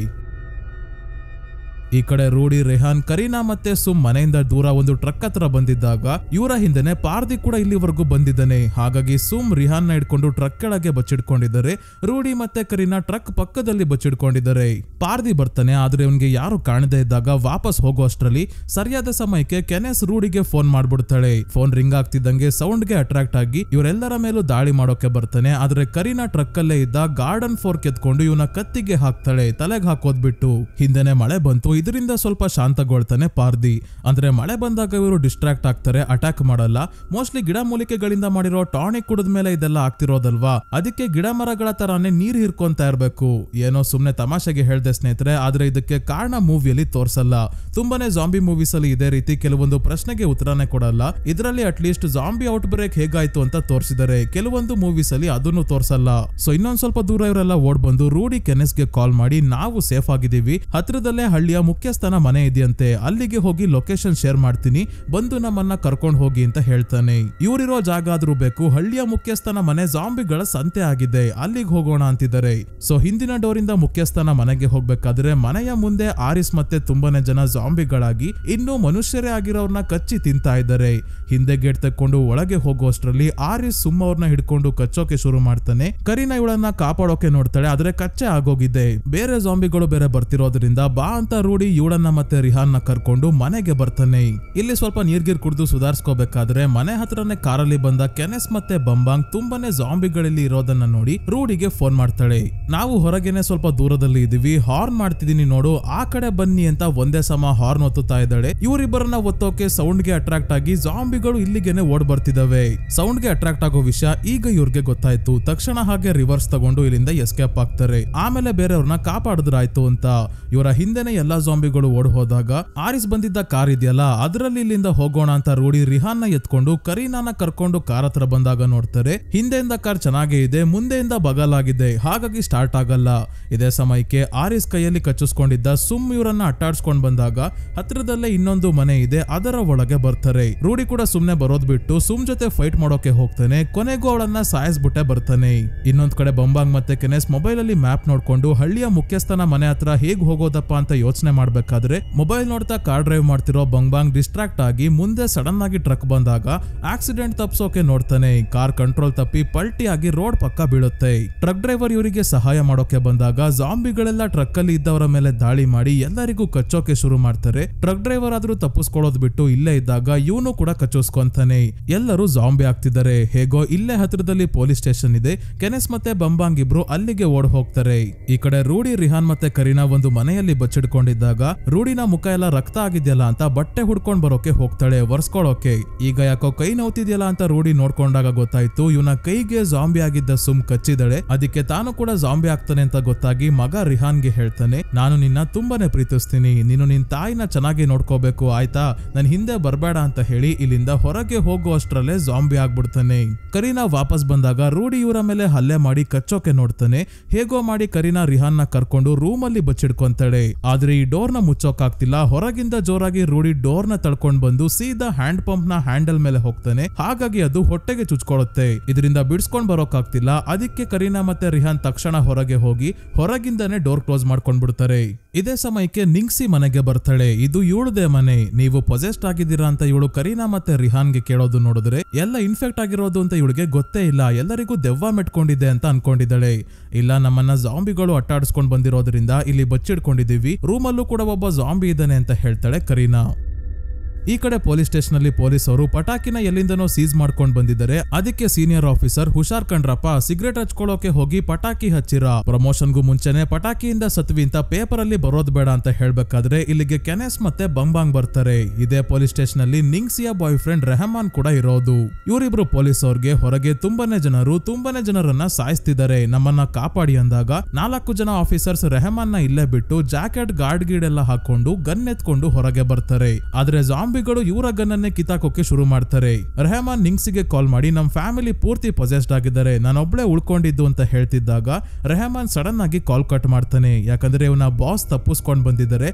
ಈ ಕಡೆ ರೂಢಿ, ರೆಹಾನ್, ಕರೀನಾ ಮತ್ತೆ ಸುಮ್ ಮನೆಯಿಂದ ದೂರ ಒಂದು ಟ್ರಕ್ ಹತ್ರ ಬಂದಿದ್ದಾಗ ಇವರ ಹಿಂದೆನೆ ಪಾರ್ದಿ ಕೂಡ ಇಲ್ಲಿವರೆಗೂ ಬಂದಿದ್ದಾನೆ. ಹಾಗಾಗಿ ಸುಮ್ ರಿಹಾನ್ ನ ಇಟ್ಕೊಂಡು ಟ್ರಕ್ ಕೆಳಗೆ ಬಚ್ಚಿಡ್ಕೊಂಡಿದ್ದಾರೆ. ರೂಢಿ ಮತ್ತೆ ಕರೀನಾ ಟ್ರಕ್ ಪಕ್ಕದಲ್ಲಿ ಬಚ್ಚಿಡ್ಕೊಂಡಿದ್ದಾರೆ. ಪಾರ್ದಿ ಬರ್ತಾನೆ, ಆದ್ರೆ ಅವನಿಗೆ ಯಾರು ಕಾಣದೇ ಇದ್ದಾಗ ವಾಪಸ್ ಹೋಗೋ ಅಷ್ಟ್ರಲ್ಲಿ ಸರಿಯಾದ ಸಮಯಕ್ಕೆ ಕೆನೆಸ್ ರೂಢಿಗೆ ಫೋನ್ ಮಾಡ್ಬಿಡ್ತಾಳೆ. ಫೋನ್ ರಿಂಗ್ ಆಗ್ತಿದ್ದಂಗೆ ಸೌಂಡ್ ಗೆ ಅಟ್ರಾಕ್ಟ್ ಆಗಿ ಇವರೆಲ್ಲರ ಮೇಲೂ ದಾಳಿ ಮಾಡೋಕೆ ಬರ್ತಾನೆ. ಆದ್ರೆ ಕರೀನಾ ಟ್ರಕ್ ಅಲ್ಲೇ ಇದ್ದ ಗಾರ್ಡನ್ ಫೋರ್ಕ್ ಎತ್ಕೊಂಡು ಇವನ ಕತ್ತಿಗೆ ಹಾಕ್ತಾಳೆ, ತಲೆಗೆ ಹಾಕೋದ್ಬಿಟ್ಟು. ಹಿಂದೆನೆ ಮಳೆ ಬಂತು. ಇದರಿಂದ ಸ್ವಲ್ಪ ಶಾಂತಗೊಳ್ತಾನೆ ಪಾರ್ದಿ. ಅಂದ್ರೆ ಮಳೆ ಬಂದಾಗ ಇವರು ಡಿಸ್ಟ್ರಾಕ್ಟ್ ಆಗ್ತಾರೆ, ಅಟ್ಯಾಕ್ ಮಾಡಲ್ಲ. ಮೋಸ್ಟ್ಲಿ ಗಿಡ ಮೂಲಿಕೆಗಳಿಂದ ಮಾಡಿರೋ ಟಾನಿಕ್ ಕುಡಿದ ಮೇಲೆ ಇದೆಲ್ಲ ಆಗ್ತಿರೋದಲ್ವಾ, ಅದಕ್ಕೆ ಗಿಡ ಮರಗಳ ತರಾನೇ ನೀರ್ ಹಿರ್ಕೊಂತ ಇರ್ಬೇಕು. ಏನೋ ಸುಮ್ನೆ ತಮಾಷೆಗೆ ಹೇಳ್ದೆ ಸ್ನೇಹಿತರೆ, ಆದ್ರೆ ಇದಕ್ಕೆ ಕಾರಣ ಮೂವಿಯಲ್ಲಿ ತೋರ್ಸಲ್ಲ. ತುಂಬಾನೇ ಜಾಂಬಿ ಮೂವೀಸ್ ಅಲ್ಲಿ ಇದೇ ರೀತಿ ಕೆಲವೊಂದು ಪ್ರಶ್ನೆಗೆ ಉತ್ತರನೇ ಕೊಡಲ್ಲ. ಇದರಲ್ಲಿ ಅಟ್ಲೀಸ್ಟ್ ಜಾಂಬಿ ಔಟ್ ಬ್ರೇಕ್ ಹೇಗಾಯ್ತು ಅಂತ ತೋರಿಸಿದರೆ, ಕೆಲವೊಂದು ಮೂವೀಸ್ ಅಲ್ಲಿ ಅದನ್ನು ತೋರ್ಸಲ್ಲ. ಸೊ ಇನ್ನೊಂದ್ ಸ್ವಲ್ಪ ದೂರ ಇವರೆಲ್ಲ ಓಡ್ ಬಂದು ರೂಡಿ ಕೆನೆಸ್ಗೆ ಕಾಲ್ ಮಾಡಿ, ನಾವು ಸೇಫ್ ಆಗಿದ್ದೀವಿ, ಹತ್ರದಲ್ಲೇ ಹಳ್ಳಿಯ ಮುಖ್ಯಸ್ಥನ ಮನೆ ಇದೆಯಂತೆ, ಅಲ್ಲಿಗೆ ಹೋಗಿ ಲೊಕೇಶನ್ ಶೇರ್ ಮಾಡ್ತೀನಿ, ಬಂದು ನಮ್ಮನ್ನ ಕರ್ಕೊಂಡು ಹೋಗಿ ಅಂತ ಹೇಳ್ತಾನೆ. ಇವರಿರೋ ಜಾಗ ಆದ್ರೂ ಬೇಕು, ಹಳ್ಳಿಯ ಮುಖ್ಯಸ್ಥನ ಮನೆ ಜಾಂಬಿಗಳ ಸಂತೆ ಆಗಿದೆ, ಅಲ್ಲಿಗೆ ಹೋಗೋಣ ಅಂತಿದ್ದಾರೆ. ಸೊ ಹಿಂದಿನ ಡೋರಿಂದ ಮುಖ್ಯಸ್ಥನ ಮನೆಗೆ ಹೋಗ್ಬೇಕಾದ್ರೆ ಮನೆಯ ಮುಂದೆ ಆರಿಸ್ ಮತ್ತೆ ತುಂಬಾನೇ ಜನ ಜಾಂಬಿಗಳಾಗಿ ಇನ್ನು ಮನುಷ್ಯರೇ ಆಗಿರೋರ್ನ ಕಚ್ಚಿ ತಿಂತಾ ಇದ್ದಾರೆ. ಹಿಂದೆ ಗೇಟ್ ತಕ್ಕೊಂಡು ಒಳಗೆ ಹೋಗುವಷ್ಟರಲ್ಲಿ ಆರಿಸ್ ಸುಮ್ಮವ್ರನ್ನ ಹಿಡ್ಕೊಂಡು ಕಚ್ಚೋಕೆ ಶುರು ಮಾಡ್ತಾನೆ. ಕರೀನಾ ಇವಳನ್ನ ಕಾಪಾಡೋಕೆ ನೋಡ್ತಾಳೆ, ಆದ್ರೆ ಕಚ್ಚೆ ಆಗೋಗಿದೆ. ಬೇರೆ ಜಾಂಬಿಗಳು ಬೇರೆ ಬರ್ತಿರೋದ್ರಿಂದ ಬಾ ಅಂತ ರೂಡಿ ಇವಳನ್ನ ಮತ್ತೆ ರಿಹಾನ್ ನ ಕರ್ಕೊಂಡು ಮನೆಗೆ ಬರ್ತಾನೆ. ಇಲ್ಲಿ ಸ್ವಲ್ಪ ನೀರ್ಗಿರ್ ಕುಡಿದು ಸುಧಾರಿಸ್ಕೋಬೇಕಾದ್ರೆ ಮನೆ ಹತ್ರನೇ ಕಾರಲ್ಲಿ ಬಂದ ಕೆನೆಸ್ ಮತ್ತೆ ಬಂಬಾಂಗ್ ತುಂಬಾನೇ ಜಾಂಬಿಗಳಲ್ಲಿ ಇರೋದನ್ನ ನೋಡಿ ರೂಡಿಗೆ ಫೋನ್ ಮಾಡ್ತಾಳೆ. ನಾವು ಹೊರಗೇನೆ ಸ್ವಲ್ಪ ದೂರದಲ್ಲಿ ಇದೀವಿ, ಹಾರ್ನ್ ಮಾಡ್ತಿದೀನಿ ನೋಡು, ಆ ಕಡೆ ಬನ್ನಿ ಅಂತ ಒಂದೇ ಸಮ ಹಾರ್ನ್ ಒತ್ತುತ್ತಾ ಇದ್ದಾಳೆ. ಇವರಿಬ್ಬರನ್ನ ಒತ್ತೋಕೆ ಸೌಂಡ್ ಗೆ ಅಟ್ರಾಕ್ಟ್ ಆಗಿ ಜಾಂಬಿಗಳು ಇಲ್ಲಿಗೆನೆ ಓಡ್ ಬರ್ತಿದಾವೆ. ಸೌಂಡ್ ಗೆ ಅಟ್ರಾಕ್ಟ್ ಆಗೋ ವಿಷಯ ಈಗ ಇವ್ರಿಗೆ ಗೊತ್ತಾಯ್ತು. ತಕ್ಷಣ ಹಾಗೆ ರಿವರ್ಸ್ ತಗೊಂಡು ಇಲ್ಲಿಂದ ಎಸ್ಕೇಪ್ ಆಗ್ತಾರೆ. ಆಮೇಲೆ ಬೇರೆಯವ್ರನ್ನ ಕಾಪಾಡಿದ್ರಾಯ್ತು ಅಂತ. ಇವರ ಹಿಂದೆನೆ ಎಲ್ಲಾ ಜಾಂಬಿಗಳು ಓಡ್ ಹೋದಾಗ ಆರಿಸ್ ಬಂದಿದ್ದ ಕಾರ್ ಇದೆಯಲ್ಲ, ಅದರಲ್ಲಿ ಇಲ್ಲಿಂದ ಹೋಗೋಣ ಅಂತ ರೂಡಿ ರಿಹಾನ್ ನ ಎತ್ಕೊಂಡು ಕರೀನಾನ ಕರ್ಕೊಂಡು ಕಾರ್ ಹತ್ರ ಬಂದಾಗ ನೋಡ್ತಾರೆ ಹಿಂದೆಯಿಂದ ಕಾರ್ ಚೆನ್ನಾಗೇ ಇದೆ, ಮುಂದೆಯಿಂದ ಬಗಲಾಗಿದೆ, ಹಾಗಾಗಿ ಸ್ಟಾರ್ಟ್ ಆಗಲ್ಲ. ಇದೇ ಸಮಯಕ್ಕೆ ಆರಿಸ್ ಕೈಯಲ್ಲಿ ಕಚ್ಚಿಸ್ಕೊಂಡಿದ್ದ ಸುಮ್ ಇವರನ್ನ ಅಟ್ಟಾಡ್ಸ್ಕೊಂಡ್ ಬಂದಾಗ ಹತ್ರದಲ್ಲೇ ಇನ್ನೊಂದು ಮನೆ ಇದೆ, ಅದರ ಒಳಗೆ ಬರ್ತಾರೆ. ರೂಡಿ ಕೂಡ ಸುಮ್ನೆ ಬರೋದ್ ಬಿಟ್ಟು ಸುಮ್ ಜೊತೆ ಫೈಟ್ ಮಾಡೋಕೆ ಹೋಗ್ತಾನೆ. ಕೊನೆಗೂ ಅವಳನ್ನ ಸಾಯಿಸ್ಬಿಟ್ಟೆ ಬರ್ತಾನೆ. ಇನ್ನೊಂದ್ ಕಡೆ ಬಂಬಾಂಗ್ ಮತ್ತೆ ಕೆನೆಸ್ ಮೊಬೈಲ್ ಅಲ್ಲಿ ಮ್ಯಾಪ್ ನೋಡ್ಕೊಂಡು ಹಳ್ಳಿಯ ಮುಖ್ಯಸ್ಥನ ಮನೆ ಹತ್ರ ಹೇಗ್ ಹೋಗೋದಪ್ಪ ಅಂತ ಯೋಚನೆ ಮಾಡ್ಬೇಕಾದ್ರೆ ಮೊಬೈಲ್ ನೋಡ್ತಾ ಕಾರ್ ಡ್ರೈವ್ ಮಾಡ್ತಿರೋ ಬಂಬಾಂಗ್ ಡಿಸ್ಟ್ರಾಕ್ಟ್ ಆಗಿ ಮುಂದೆ ಸಡನ್ ಆಗಿ ಟ್ರಕ್ ಬಂದಾಗ ಆಕ್ಸಿಡೆಂಟ್ ತಪ್ಸೋಕೆ ನೋಡ್ತಾನೆ. ಕಾರ್ ಕಂಟ್ರೋಲ್ ತಪ್ಪಿ ಪಲ್ಟಿ ಆಗಿ ರೋಡ್ ಪಕ್ಕ ಬೀಳುತ್ತೆ. ಟ್ರಕ್ ಡ್ರೈವರ್ ಇವರಿಗೆ ಸಹಾಯ ಮಾಡೋಕೆ ಬಂದಾಗ ಜಾಂಬಿಗಳೆಲ್ಲ ಟ್ರಕ್ ಅಲ್ಲಿ ಇದ್ದವರ ಮೇಲೆ ದಾಳಿ ಮಾಡಿ ಎಲ್ಲರಿಗೂ ಕಚ್ಚೋಕೆ ಶುರು ಮಾಡ್ತಾರೆ. ಟ್ರಕ್ ಡ್ರೈವರ್ ಆದ್ರೂ ತಪ್ಪಿಸ್ಕೊಳ್ಳೋದ್ ಬಿಟ್ಟು ಇಲ್ಲೇ ಇದ್ದಾಗ ಇವನು ಕೂಡ ಕಚ್ಚಿಸ್ಕೊಂತಾನೆ. ಎಲ್ಲರೂ ಜಾಂಬಿ ಆಗ್ತಿದ್ದಾರೆ. ಹೇಗೋ ಇಲ್ಲೇ ಹತ್ರದಲ್ಲಿ ಪೊಲೀಸ್ ಸ್ಟೇಷನ್ ಇದೆ. ಕೆನೆಸ್ ಮತ್ತೆ ಬಂಬಾಂಗ್ ಇಬ್ರು ಅಲ್ಲಿಗೆ ಓಡ್ ಹೋಗ್ತಾರೆ. ಈ ಕಡೆ ರೂಡಿ, ರಿಹಾನ್ ಮತ್ತೆ ಕರೀನಾ ಒಂದು ಮನೆಯಲ್ಲಿ ಬಚ್ಚಿಡ್ಕೊಂಡಿದ್ದಾಗ ರೂಡಿನ ಮುಖ ಎಲ್ಲ ರಕ್ತ ಆಗಿದ್ಯಲ್ಲ ಅಂತ ಬಟ್ಟೆ ಹುಡ್ಕೊಂಡ್ ಬರೋಕೆ ಹೋಗ್ತಾಳೆ ಒರ್ಸ್ಕೊಳ್ಳೋಕೆ. ಈಗ ಯಾಕೋ ಕೈ ನೋವ್ತಿದ್ಯಲ್ಲ ಅಂತ ರೂಡಿ ನೋಡ್ಕೊಂಡಾಗ ಗೊತ್ತಾಯ್ತು ಇವನ ಕೈಗೆ ಜಾಂಬಿ ಆಗಿದ್ದ ಸುಮ್ ಕಚ್ಚಿದಳೆ. ಅದಕ್ಕೆ ತಾನು ಕೂಡ ಜಾಂಬಿ ಆಗ್ತಾನೆ ಅಂತ ಗೊತ್ತಾಗಿ ಮಗ ರಿಹಾನ್ಗೆ ಹೇಳ್ತಾನೆ, ನಾನು ನಿನ್ನ ತುಂಬಾನೇ ಪ್ರೀತಿಸ್ತೀನಿ, ನೀನು ನಿನ್ ತಾಯಿನ ಚೆನ್ನಾಗಿ ನೋಡ್ಕೋಬೇಕು ಆಯ್ತಾ, ನನ್ ಹಿಂದೆ ಬರ್ಬೇಡ ಅಂತ ಹೇಳಿ ಇಲ್ಲಿಂದ ಹೊರಗೆ ಹೋಗುವಷ್ಟರಲ್ಲೇ ಜಾಂಬಿ ಆಗ್ಬಿಡ್ತಾನೆ. ಕರೀನಾ ವಾಪಸ್ ಬಂದಾಗ ರೂಡಿ ಇವರ ಮೇಲೆ ಹಲ್ಲೆ ಮಾಡಿ ಕಚ್ಚೋಕೆ ನೋಡ್ತಾನೆ. ಹೇಗೋ ಮಾಡಿ ಕರೀನಾ ರಿಹಾನ್ ನ ಕರ್ಕೊಂಡು ರೂಮ್ ಅಲ್ಲಿ ಬಚ್ಚಿಡ್ಕೊಂತಾಳೆ. ಆದ್ರೆ ಈ ಡೋರ್ ನ ಮುಚ್ಚೋಕಾಗ್ತಿಲ್ಲ. ಹೊರಗಿಂದ ಜೋರಾಗಿ ರೂಡಿ ಡೋರ್ ನ ತಳ್ಕೊಂಡ್ ಬಂದು ಸೀದಾ ಹ್ಯಾಂಡ್ ಪಂಪ್ ನ ಹ್ಯಾಂಡಲ್ ಮೇಲೆ ಹೋಗ್ತಾನೆ. ಹಾಗಾಗಿ ಅದು ಹೊಟ್ಟೆಗೆ ಚುಚ್ಕೊಳ್ಳುತ್ತೆ. ಇದರಿಂದ ಬಿಡಿಸ್ಕೊಂಡ್ ಬರೋಕಾಗ್ತಿಲ್ಲ. ಅದಕ್ಕೆ ಕರೀನಾ ಮತ್ತೆ ರಿಹಾನ್ ತಕ್ಷಣ ಹೊರಗೆ ಹೋಗಿ ಹೊರಗಿಂದನೇ ಡೋರ್ ಕ್ಲೋಸ್ ಮಾಡ್ಕೊಂಡ್ ಬಿಡ್ತಾರೆ. ಇದೇ ಸಮಯಕ್ಕೆ ನಿಂಗ್ಸಿ ಮನೆಗೆ ಬರ್ತಾಳೆ. ಇದು ಇವಳದೇ ಮನೆ, ನೀವು ಪೊಸೆಸ್ಡ್ ಆಗಿದ್ದೀರಾ ಅಂತ ಇವಳು ಕರೀನಾ ಮತ್ತೆ ರಿಹಾನ್ಗೆ ಕೇಳೋದು ನೋಡಿದ್ರೆ ಎಲ್ಲ ಇನ್ಫೆಕ್ಟ್ ಆಗಿರೋದು ಅಂತ ಇವಳಿಗೆ ಗೊತ್ತೇ ಇಲ್ಲ. ಎಲ್ಲರಿಗೂ ದೆವ್ವ ಮೆಟ್ಕೊಂಡಿದೆ ಅಂತ ಅನ್ಕೊಂಡಿದ್ದಾಳೆ. ಇಲ್ಲ, ನಮ್ಮನ್ನ ಜಾಂಬಿಗಳು ಅಟ್ಟಾಡಿಸ್ಕೊಂಡ್ ಬಂದಿರೋದ್ರಿಂದ ಇಲ್ಲಿ ಬಚ್ಚಿಡ್ಕೊಂಡಿದೀವಿ, ರೂಮಲ್ಲೂ ಕೂಡ ಒಬ್ಬ ಜಾಂಬಿ ಇದ್ದಾನೆ ಅಂತ ಹೇಳ್ತಾಳೆ ಕರೀನಾ. ಈ ಕಡೆ ಪೊಲೀಸ್ ಸ್ಟೇಷನ್ ಅಲ್ಲಿ ಪೊಲೀಸರು ಪಟಾಕಿನ ಎಲ್ಲಿಂದನೋ ಸೀಸ್ ಮಾಡ್ಕೊಂಡ್ ಬಂದಿದ್ದಾರೆ. ಅದಕ್ಕೆ ಸೀನಿಯರ್ ಆಫೀಸರ್ ಹುಷಾರ್ ಕಂಡ್ರಪ್ಪ, ಸಿಗರೇಟ್ ಹಚ್ಕೊಳ್ಳೋಕೆ ಹೋಗಿ ಪಟಾಕಿ ಹಚ್ಚಿರ, ಪ್ರಮೋಷನ್ಗೂ ಮುಂಚೆನೆ ಪಟಾಕಿಯಿಂದ ಸತ್ವಿ ಅಂತ ಪೇಪರ್ ಅಲ್ಲಿ ಬರೋದ್ ಬೇಡ ಅಂತ ಹೇಳ್ಬೇಕಾದ್ರೆ ಇಲ್ಲಿಗೆ ಕೆನೆಸ್ ಮತ್ತೆ ಬಂಬಾಂಗ್ ಬರ್ತಾರೆ. ಇದೇ ಪೊಲೀಸ್ ಸ್ಟೇಷನ್ ಅಲ್ಲಿ ನಿಂಗ್ಸಿಯ ಬಾಯ್ ಫ್ರೆಂಡ್ ರೆಹಮಾನ್ ಕೂಡ ಇರೋದು. ಇವರಿಬ್ರು ಪೊಲೀಸ್ ಅವ್ರಿಗೆ ಹೊರಗೆ ತುಂಬಾನೇ ಜನರನ್ನ ಸಾಯಿಸ್ತಿದ್ದಾರೆ, ನಮ್ಮನ್ನ ಕಾಪಾಡಿ ಅಂದಾಗ 4 ಜನ ಆಫೀಸರ್ಸ್ ರೆಹಮಾನ್ ನ ಇಲ್ಲೇ ಬಿಟ್ಟು ಜಾಕೆಟ್ ಗಾರ್ಡ್ ಗೀಡ್ ಎಲ್ಲ ಹಾಕೊಂಡು ಗನ್ ಎತ್ಕೊಂಡು ಹೊರಗೆ ಬರ್ತಾರೆ. ಆದ್ರೆ ಜಾಂಬಿಗಳು ಇವರ ಗನ್ನನ್ನೇ ಕಿತ್ತಾಕೋಕೆ ಶುರು ಮಾಡ್ತಾರೆ. ರೆಹಮಾನ್ ನಿಂಗ್ಸಿಗೆ ಕಾಲ್ ಮಾಡಿ ನಮ್ ಫ್ಯಾಮಿಲಿ ಪೂರ್ತಿ ಪೊಸೆಸ್ಡ್ ಆಗಿದ್ದಾರೆ, ನಾನೊಬ್ಳೆ ಉಳ್ಕೊಂಡಿದ್ದು ಅಂತ ಹೇಳ್ತಿದ್ದಾಗ ರೆಹಮಾನ್ ಸಡನ್ ಆಗಿ ಕಾಲ್ ಕಟ್ ಮಾಡ್ತಾನೆ. ಯಾಕಂದ್ರೆ ಇವನ ಬಾಸ್ ತಪ್ಪಿಸ್ಕೊಂಡ್ ಬಂದಿದ್ದಾರೆ,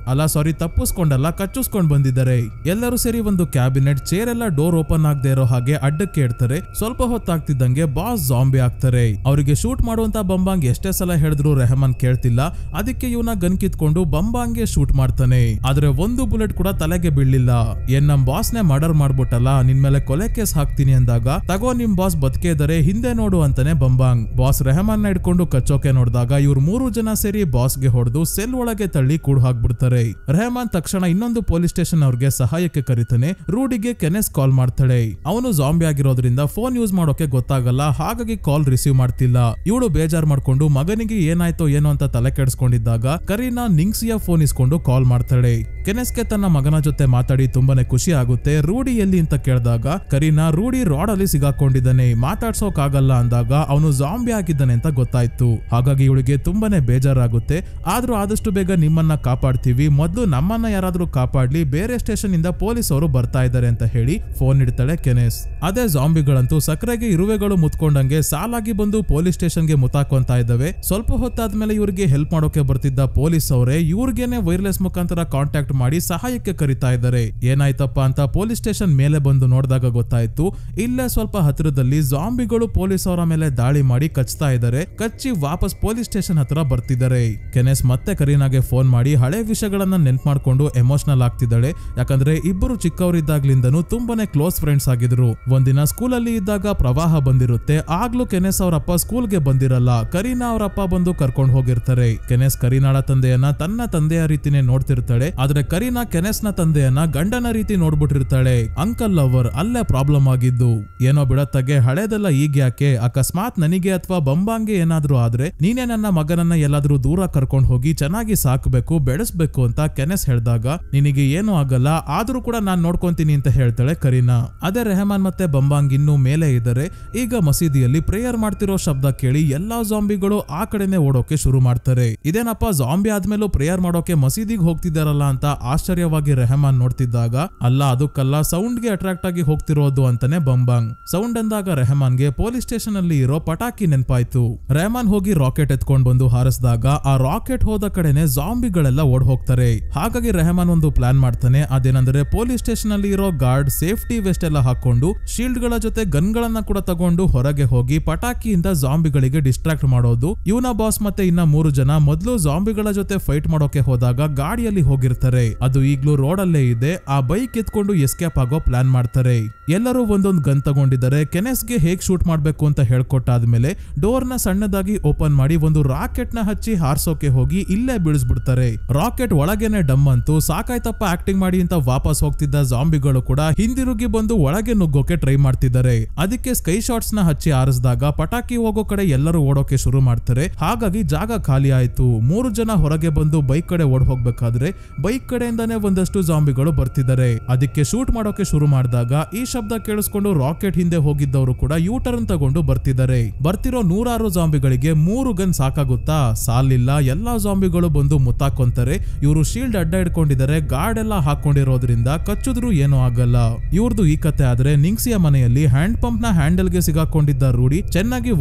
ತಪ್ಪಿಸ್ಕೊಂಡಲ್ಲ ಕಚ್ಚಿಸ್ಕೊಂಡ್ ಬಂದಿದ್ದಾರೆ. ಎಲ್ಲರೂ ಸೇರಿ ಒಂದು ಕ್ಯಾಬಿನೆಟ್ ಚೇರ್ ಎಲ್ಲ ಡೋರ್ ಓಪನ್ ಆಗದೆ ಇರೋ ಹಾಗೆ ಅಡ್ಡಕ್ಕೆ ಇಡ್ತಾರೆ. ಸ್ವಲ್ಪ ಹೊತ್ತಾಗ್ತಿದ್ದಂಗೆ ಬಾಸ್ ಜಾಂಬಿ ಆಗ್ತಾರೆ. ಅವರಿಗೆ ಶೂಟ್ ಮಾಡುವಂತ ಬಂಬಾಂಗ್ ಎಷ್ಟೇ ಸಲ ಹೇಳಿದ್ರು ರೆಹಮಾನ್ ಕೇಳ್ತಿಲ್ಲ. ಅದಕ್ಕೆ ಇವನ ಗನ್ ಕಿತ್ಕೊಂಡು ಬಂಬಾಂಗ್ಗೆ ಶೂಟ್ ಮಾಡ್ತಾನೆ. ಆದ್ರೆ ಒಂದು ಬುಲೆಟ್ ಕೂಡ ತಲೆಗೆ ಬೀಳಲಿಲ್ಲ. ಏನ್ ನಮ್ ಬಾಸ್ನೇ ಮರ್ಡರ್ ಮಾಡ್ಬಿಟ್ಟಲ್ಲ, ನಿನ್ ಮೇಲೆ ಕೊಲೆ ಕೇಸ್ ಹಾಕ್ತೀನಿ ಅಂದಾಗ ತಗೋ ನಿಮ್ ಬಾಸ್ ಬದುಕೇ ಇದಾರೆ ಹಿಂದೆ ನೋಡು ಅಂತಾನೆ ಬಂಬಾಂಗ್ ಬಾಸ್ ರೆಹಮಾನ್ ನ ಹಿಡ್ಕೊಂಡು ಕಚ್ಚೋಕೆ ನೋಡಿದಾಗ ಇವ್ರು 3 ಜನ ಸೇರಿ ಬಾಸ್ಗೆ ಹೊಡೆದು ಸೆಲ್ ಒಳಗೆ ತಳ್ಳಿ ಕೂಡ್ ಹಾಕ್ಬಿಡ್ತಾರೆ. ರೆಹಮಾನ್ ತಕ್ಷಣ ಇನ್ನೊಂದು ಪೊಲೀಸ್ ಸ್ಟೇಷನ್ ಅವ್ರಿಗೆ ಸಹಾಯಕ್ಕೆ ಕರೀತಾನೆ. ರೂಡಿಗೆ ಕೆನೆಸ್ ಕಾಲ್ ಮಾಡ್ತಾಳೆ. ಅವನು ಜಾಂಬಿ ಆಗಿರೋದ್ರಿಂದ ಫೋನ್ ಯೂಸ್ ಮಾಡೋಕೆ ಗೊತ್ತಾಗಲ್ಲ, ಹಾಗಾಗಿ ಕಾಲ್ ರಿಸೀವ್ ಮಾಡ್ತಿಲ್ಲ. ಇವಳು ಬೇಜಾರ್ ಮಾಡ್ಕೊಂಡು ಮಗನಿಗೆ ಏನಾಯ್ತೋ ಏನೋ ಅಂತ ತಲೆ ಕೆಡಿಸ್ಕೊಂಡಿದ್ದಾಗ ಕರೀನಾ ನಿಂಗ್ಸಿಯ ಫೋನ್ ಇಸ್ಕೊಂಡು ಕಾಲ್ ಮಾಡ್ತಾಳೆ. ಕೆನೆಸ್ಗೆ ತನ್ನ ಮಗನ ಜೊತೆ ಮಾತಾಡಿ ತುಂಬಾನೇ ಖುಷಿ ಆಗುತ್ತೆ. ರೂಡಿ ಎಲ್ಲಿ ಅಂತ ಕೇಳಿದಾಗ ಕರೀನಾ ರೂಡಿ ರಾಡ್ ಅಲ್ಲಿ ಸಿಗಾಕೊಂಡಿದ್ದಾನೆ, ಮಾತಾಡ್ಸೋಕ್ ಆಗಲ್ಲ ಅಂದಾಗ ಅವನು ಜಾಂಬಿ ಆಗಿದ್ದಾನೆ ಅಂತ ಗೊತ್ತಾಯ್ತು. ಹಾಗಾಗಿ ಇವಳಿಗೆ ತುಂಬಾನೇ ಬೇಜಾರಾಗುತ್ತೆ. ಆದ್ರೂ ಆದಷ್ಟು ಬೇಗ ನಿಮ್ಮನ್ನ ಕಾಪಾಡ್ತೀವಿ, ಮೊದಲು ನಮ್ಮನ್ನ ಯಾರಾದ್ರೂ ಕಾಪಾಡ್ಲಿ, ಬೇರೆ ಸ್ಟೇಷನ್ ಇಂದ ಪೊಲೀಸ್ ಅವರು ಬರ್ತಾ ಇದ್ದಾರೆ ಅಂತ ಹೇಳಿ ಫೋನ್ ಇಡ್ತಾಳೆ ಕೆನೆಸ್. ಅದೇ ಜಾಂಬಿಗಳಂತೂ ಸಕ್ಕರೆಗೆ ಇರುವೆಗಳು ಮುತ್ಕೊಂಡಂಗೆ ಸಾಲಾಗಿ ಬಂದು ಪೊಲೀಸ್ ಸ್ಟೇಷನ್ಗೆ ಮುತ್ತಾಕೊಂತ ಇದ್ದಾವೆ. ಸ್ವಲ್ಪ ಹೊತ್ತಾದ್ಮೇಲೆ ಇವರಿಗೆ ಹೆಲ್ಪ್ ಮಾಡೋಕೆ ಬರ್ತಿದ್ದ ಪೊಲೀಸ್ ಅವರೇ ಇವ್ರಿಗೇನೆ ವೈರ್ಲೆಸ್ ಮುಖಾಂತರ ಕಾಂಟ್ಯಾಕ್ಟ್ ಮಾಡಿ ಸಹಾಯಕ್ಕೆ ಕರೀತಾ ಇದ್ದಾರೆ. ಏನಾಯ್ತಪ್ಪ ಅಂತ ಪೊಲೀಸ್ ಸ್ಟೇಷನ್ ಮೇಲೆ ಬಂದು ನೋಡಿದಾಗ ಗೊತ್ತಾಯ್ತು, ಇಲ್ಲೇ ಸ್ವಲ್ಪ ಹತ್ತಿರದಲ್ಲಿ ಜಾಂಬಿಗಳು ಪೊಲೀಸ್ ಅವರ ಮೇಲೆ ದಾಳಿ ಮಾಡಿ ಕಚ್ತಾ ಇದ್ದಾರೆ. ಕಚ್ಚಿ ವಾಪಸ್ ಪೊಲೀಸ್ ಸ್ಟೇಷನ್ ಹತ್ರ ಬರ್ತಿದ್ದಾರೆ. ಕೆನೆಸ್ ಮತ್ತೆ ಕರೀನಾಗೆ ಫೋನ್ ಮಾಡಿ ಹಳೆ ವಿಷಯಗಳನ್ನ ನೆನ್ಪು ಮಾಡ್ಕೊಂಡು ಎಮೋಷನಲ್ ಆಗ್ತಿದ್ದಾಳೆ. ಯಾಕಂದ್ರೆ ಇಬ್ಬರು ಚಿಕ್ಕವರಿದ್ದಾಗ್ಲಿಂದನೂ ತುಂಬಾನೇ ಕ್ಲೋಸ್ ಫ್ರೆಂಡ್ಸ್ ಆಗಿದ್ರು. ಒಂದಿನ ಸ್ಕೂಲಲ್ಲಿ ಇದ್ದಾಗ ಪ್ರವಾಹ ಬಂದಿರುತ್ತೆ. ಆಗ್ಲೂ ಕೆನೆಸ್ ಅವರಪ್ಪ ಸ್ಕೂಲ್ಗೆ ಬಂದಿರಲ್ಲ. ಕರೀನಾ ಅವರಪ್ಪ ಬಂದು ಕರ್ಕೊಂಡು ಹೋಗಿರ್ತಾರೆ. ಕೆನೆಸ್ ಕರೀನಾಳ ತಂದೆಯನ್ನ ತನ್ನ ತಂದೆಯ ರೀತಿನೇ ನೋಡ್ತಿರ್ತಾಳೆ. ಆದ್ರೆ ಕರೀನಾ ಕೆನೆಸ್ ನ ತಂದೆಯನ್ನ ಗಂಡನ ರೀತಿ ನೋಡ್ಬಿಟ್ಟಿರ್ತಾಳೆ. ಅಂಕಲ್ ಲವರ್ ಅಲ್ಲೇ ಪ್ರಾಬ್ಲಮ್ ಆಗಿದ್ದು. ಏನೋ ಬಿಡತ್ತಗೆ ಹಳೇದೆಲ್ಲ ಈಗ ಯಾಕೆ, ಅಕಸ್ಮಾತ್ ನನಗೆ ಅಥವಾ ಬಂಬಾಂಗೆ ಏನಾದ್ರೂ ಆದ್ರೆ ನೀನೇ ನನ್ನ ಮಗನನ್ನ ಎಲ್ಲಾದ್ರೂ ದೂರ ಕರ್ಕೊಂಡು ಹೋಗಿ ಚೆನ್ನಾಗಿ ಸಾಕ್ಬೇಕು ಬೆಳೆಸ್ಬೇಕು ಅಂತ ಕೆನೆಸ್ ಹೇಳ್ದಾಗ ನಿನಗೆ ಏನೂ ಆಗಲ್ಲ, ಆದ್ರೂ ಕೂಡ ನಾನ್ ನೋಡ್ಕೊಂತೀನಿ ಅಂತ ಹೇಳ್ತಾಳೆ ಕರೀನಾ. ಅದೇ ರೆಹಮಾನ್ ಮತ್ತೆ ಬಂಬಾಂಗ್ ಇನ್ನೂ ಮೇಲೆ ಇದ್ದಾರೆ. ಈಗ ಮಸೀದಿಯಲ್ಲಿ ಪ್ರೇಯರ್ ಮಾಡ್ತಿರೋ ಶಬ್ದ ಕೇಳಿ ಎಲ್ಲಾ ಜಾಂಬಿಗಳು ಆ ಕಡೆನೆ ಓಡೋಕೆ ಶುರು ಮಾಡ್ತಾರೆ. ಇದೇನಪ್ಪ ಜಾಂಬಿ ಆದ್ಮೇಲೂ ಪ್ರೇಯರ್ ಮಾಡೋಕೆ ಮಸೀದಿಗೆ ಹೋಗ್ತಿದಾರಲ್ಲ ಅಂತ ಆಶ್ಚರ್ಯವಾಗಿ ರೆಹಮಾನ್ ನೋಡ್ತಿದ್ದಾಗ ಅಲ್ಲ ಅದಕ್ಕಲ್ಲ ಸೌಂಡ್ ಗೆ ಅಟ್ರಾಕ್ಟ್ ಆಗಿ ಹೋಗ್ತಿರೋದು ಅಂತಾನೆ ಬಂಬಾಂಗ್. ಸೌಂಡ್ ಅಂದಾಗ ರೆಹಮಾನ್ಗೆ ಪೊಲೀಸ್ ಸ್ಟೇಷನ್ ಅಲ್ಲಿ ಇರೋ ಪಟಾಕಿ ನೆನಪಾಯ್ತು. ರೆಹಮಾನ್ ಹೋಗಿ ರಾಕೆಟ್ ಎತ್ಕೊಂಡ್ ಬಂದು ಹಾರಿಸಿದಾಗ ಆ ರಾಕೆಟ್ ಹೋದ ಕಡೆನೆ ಜಾಂಬಿಗಳೆಲ್ಲ ಓಡ್ ಹೋಗ್ತಾರೆ. ಹಾಗಾಗಿ ರೆಹಮಾನ್ ಒಂದು ಪ್ಲಾನ್ ಮಾಡ್ತಾನೆ. ಅದೇನಂದ್ರೆ ಪೊಲೀಸ್ ಸ್ಟೇಷನ್ ಅಲ್ಲಿ ಇರೋ ಗಾರ್ಡ್ ಸೇಫ್ಟಿ ವೆಸ್ಟ್ ಎಲ್ಲ ಹಾಕೊಂಡು ಶೀಲ್ಡ್ ಗಳ ಜೊತೆ ಗನ್ ಗಳನ್ನ ಕೂಡ ತಗೊಂಡು ಹೊರಗೆ ಹೋಗಿ ಪಟಾಕಿಯಿಂದ ಜಾಂಬಿಗಳಿಗೆ ಡಿಸ್ಟ್ರಾಕ್ಟ್ ಮಾಡೋದು. ಇವನ ಬಾಸ್ ಮತ್ತೆ ಇನ್ನ 3 ಜನ ಮೊದಲು ಜಾಂಬಿಗಳ ಜೊತೆ ಫೈಟ್ ಮಾಡೋಕೆ ಹೋದಾಗ ಗಾಡಿಯಲ್ಲಿ ಹೋಗಿರ್ತಾರೆ. ಅದು ಈಗ್ಲೂ ರೋಡ್ ಅಲ್ಲೇ ಇದೆ. ಆ ಬೈಕ್ ಎತ್ಕೊಂಡು ಎಸ್ಕೇಪ್ ಆಗೋ ಪ್ಲಾನ್ ಮಾಡ್ತಾರೆ. ಎಲ್ಲರೂ ಒಂದೊಂದು ಗನ್ ತಗೊಂಡಿದ್ದಾರೆ. ಕೆನೆಸ್ಗೆ ಹೇಗ್ ಶೂಟ್ ಮಾಡ್ಬೇಕು ಅಂತ ಹೇಳ್ಕೊಟ್ಟಾದ್ಮೇಲೆ ಡೋರ್ ನ ಸಣ್ಣದಾಗಿ ಓಪನ್ ಮಾಡಿ ಒಂದು ರಾಕೆಟ್ ನ ಹಚ್ಚಿ ಹಾರ್ಸೋಕೆ ಹೋಗಿ ಇಲ್ಲೇ ಬೀಳಿಸ್ಬಿಡ್ತಾರೆ. ರಾಕೆಟ್ ಒಳಗೇನೆ ಡಮ್ ಅಂತೂ ಸಾಕಾಯ್ತಪ್ಪ ಆಕ್ಟಿಂಗ್ ಮಾಡಿ ಅಂತ ವಾಪಸ್ ಹೋಗ್ತಿದ್ದ ಜಾಂಬಿಗಳು ಕೂಡ ಹಿಂದಿರುಗಿ ಬಂದು ಒಳಗೆ ನುಗ್ಗೋಕೆ ಟ್ರೈ ಮಾಡ್ತಿದ್ದಾರೆ. ಅದಕ್ಕೆ ಸ್ಕೈ ಶಾಟ್ಸ್ ನ ಹಚ್ಚಿ ಹಾರಿಸಿದಾಗ ಪಟಾಕಿ ಹೋಗೋ ಕಡೆ ಎಲ್ಲರೂ ಓಡೋಕೆ ಶುರು ಮಾಡ್ತಾರೆ. ಹಾಗಾಗಿ ಜಾಗ ಖಾಲಿ ಆಯ್ತು. 3 ಜನ ಹೊರಗೆ ಬಂದು ಬೈಕ್ ಕಡೆ ಓಡ್ ಹೋಗ್ಬೇಕಾದ್ರೆ ಬೈಕ್ ಕಡೆಯಿಂದಾನೆ ಒಂದಷ್ಟು ಜಾಂಬಿಗಳು ಬರ್ತಿದ್ದಾರೆ. ಅದಕ್ಕೆ ಶೂಟ್ ಮಾಡೋಕೆ ಶುರು ಮಾಡಿದಾಗ ಈ ಶಬ್ದ ಕೇಳಿಸ್ಕೊಂಡು ರಾಕೆಟ್ ಹಿಂದೆ ಹೋಗಿದ್ದವರು ಕೂಡ ಯೂ ಟರ್ನ್ ತಗೊಂಡು ಬರ್ತಿದ್ದಾರೆ. ಬರ್ತಿರೋ 100 ಜಾಂಬಿಗಳಿಗೆ 3 ಗನ್ ಸಾಕಾಗುತ್ತಾ? ಸಾಲಿಲ್ಲ. ಎಲ್ಲಾ ಜಾಂಬಿಗಳು ಬಂದು ಮುತ್ತಾಕೊಂತಾರೆ. ಇವರು ಶೀಲ್ಡ್ ಅಡ್ಡ ಇಟ್ಕೊಂಡಿದ್ದಾರೆ. ಗಾರ್ಡ್ ಎಲ್ಲ ಹಾಕೊಂಡಿರೋದ್ರಿಂದ ಕಚ್ಚಿದ್ರು ಏನೂ ಆಗಲ್ಲ. ಇವ್ರದ್ದು ಈ ಕತೆ ಆದ್ರೆ ನಿಂಗ್ಸಿಯ ಮನೆಯಲ್ಲಿ ಹ್ಯಾಂಡ್ ಪಂಪ್ ನ ಹ್ಯಾಂಡಲ್ ಗೆ ಸಿಗಾಕೊಂಡಿದ್ದ ರೂಡಿ ಚೆನ್ನಾಗಿ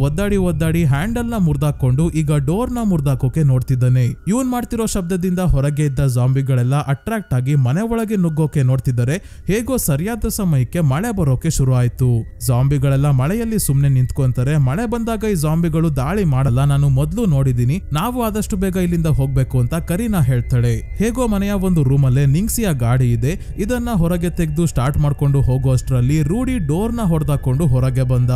ಒದ್ದಾಡಿ ಹ್ಯಾಂಡಲ್ ನ ಮುರ್ದಾಕೊಂಡು ಈಗ ಡೋರ್ ನ ಮುರ್ದಾಕೋಕೆ ನೋಡ್ತಿದ್ದಾನೆ. ಇವನ್ ಮಾಡ್ತಿರೋ ಶಬ್ದದಿಂದ ಹೊರಗೆ ಇದ್ದ ಜಾಂಬಿಗಳೆಲ್ಲ ಅಟ್ರಾಕ್ಟ್ ಆಗಿ ಮನೆ ಒಳಗೆ ನುಗ್ಗೋಕೆ ನೋಡ್ತಿದ್ದಾರೆ. ಹೇಗೋ ಸರಿಯಾದ ಸಮಯಕ್ಕೆ ಮಳೆ ಬರೋಕೆ ಶುರು ಆಯ್ತು. ಜಾಂಬಿಗಳೆಲ್ಲ ಮಳೆಯಲ್ಲಿ ಸುಮ್ನೆ ನಿಂತ್ಕೊಂತಾರೆ. ಮಳೆ ಬಂದಾಗ ಈ ಜಾಂಬಿಗಳು ದಾಳಿ ಮಾಡಲ್ಲ, ನಾನು ಮೊದ್ಲು ನೋಡಿದೀನಿ. ನಾವು ಆದಷ್ಟು ಬೇಗ ಇಲ್ಲಿಂದ ಹೋಗ್ಬೇಕು ಅಂತ ಕರೀನಾ ಹೇಳ್ತಾಳೆ. ಹೇಗೋ ಮನೆಯ ಒಂದು ರೂಮ್ ಅಲ್ಲೇ ನಿಂಗ್ಸಿಯ ಗಾಡಿ ಇದೆ. ಇದನ್ನ ಹೊರಗೆ ತೆಗೆದು ಸ್ಟಾರ್ಟ್ ಮಾಡ್ಕೊಂಡು ಹೋಗೋಷ್ಟ್ರಲ್ಲಿ ರೂಡಿ ಡೋರ್ ನ ಹೊಡೆದಾಕೊಂಡು ಹೊರಗೆ ಬಂದ.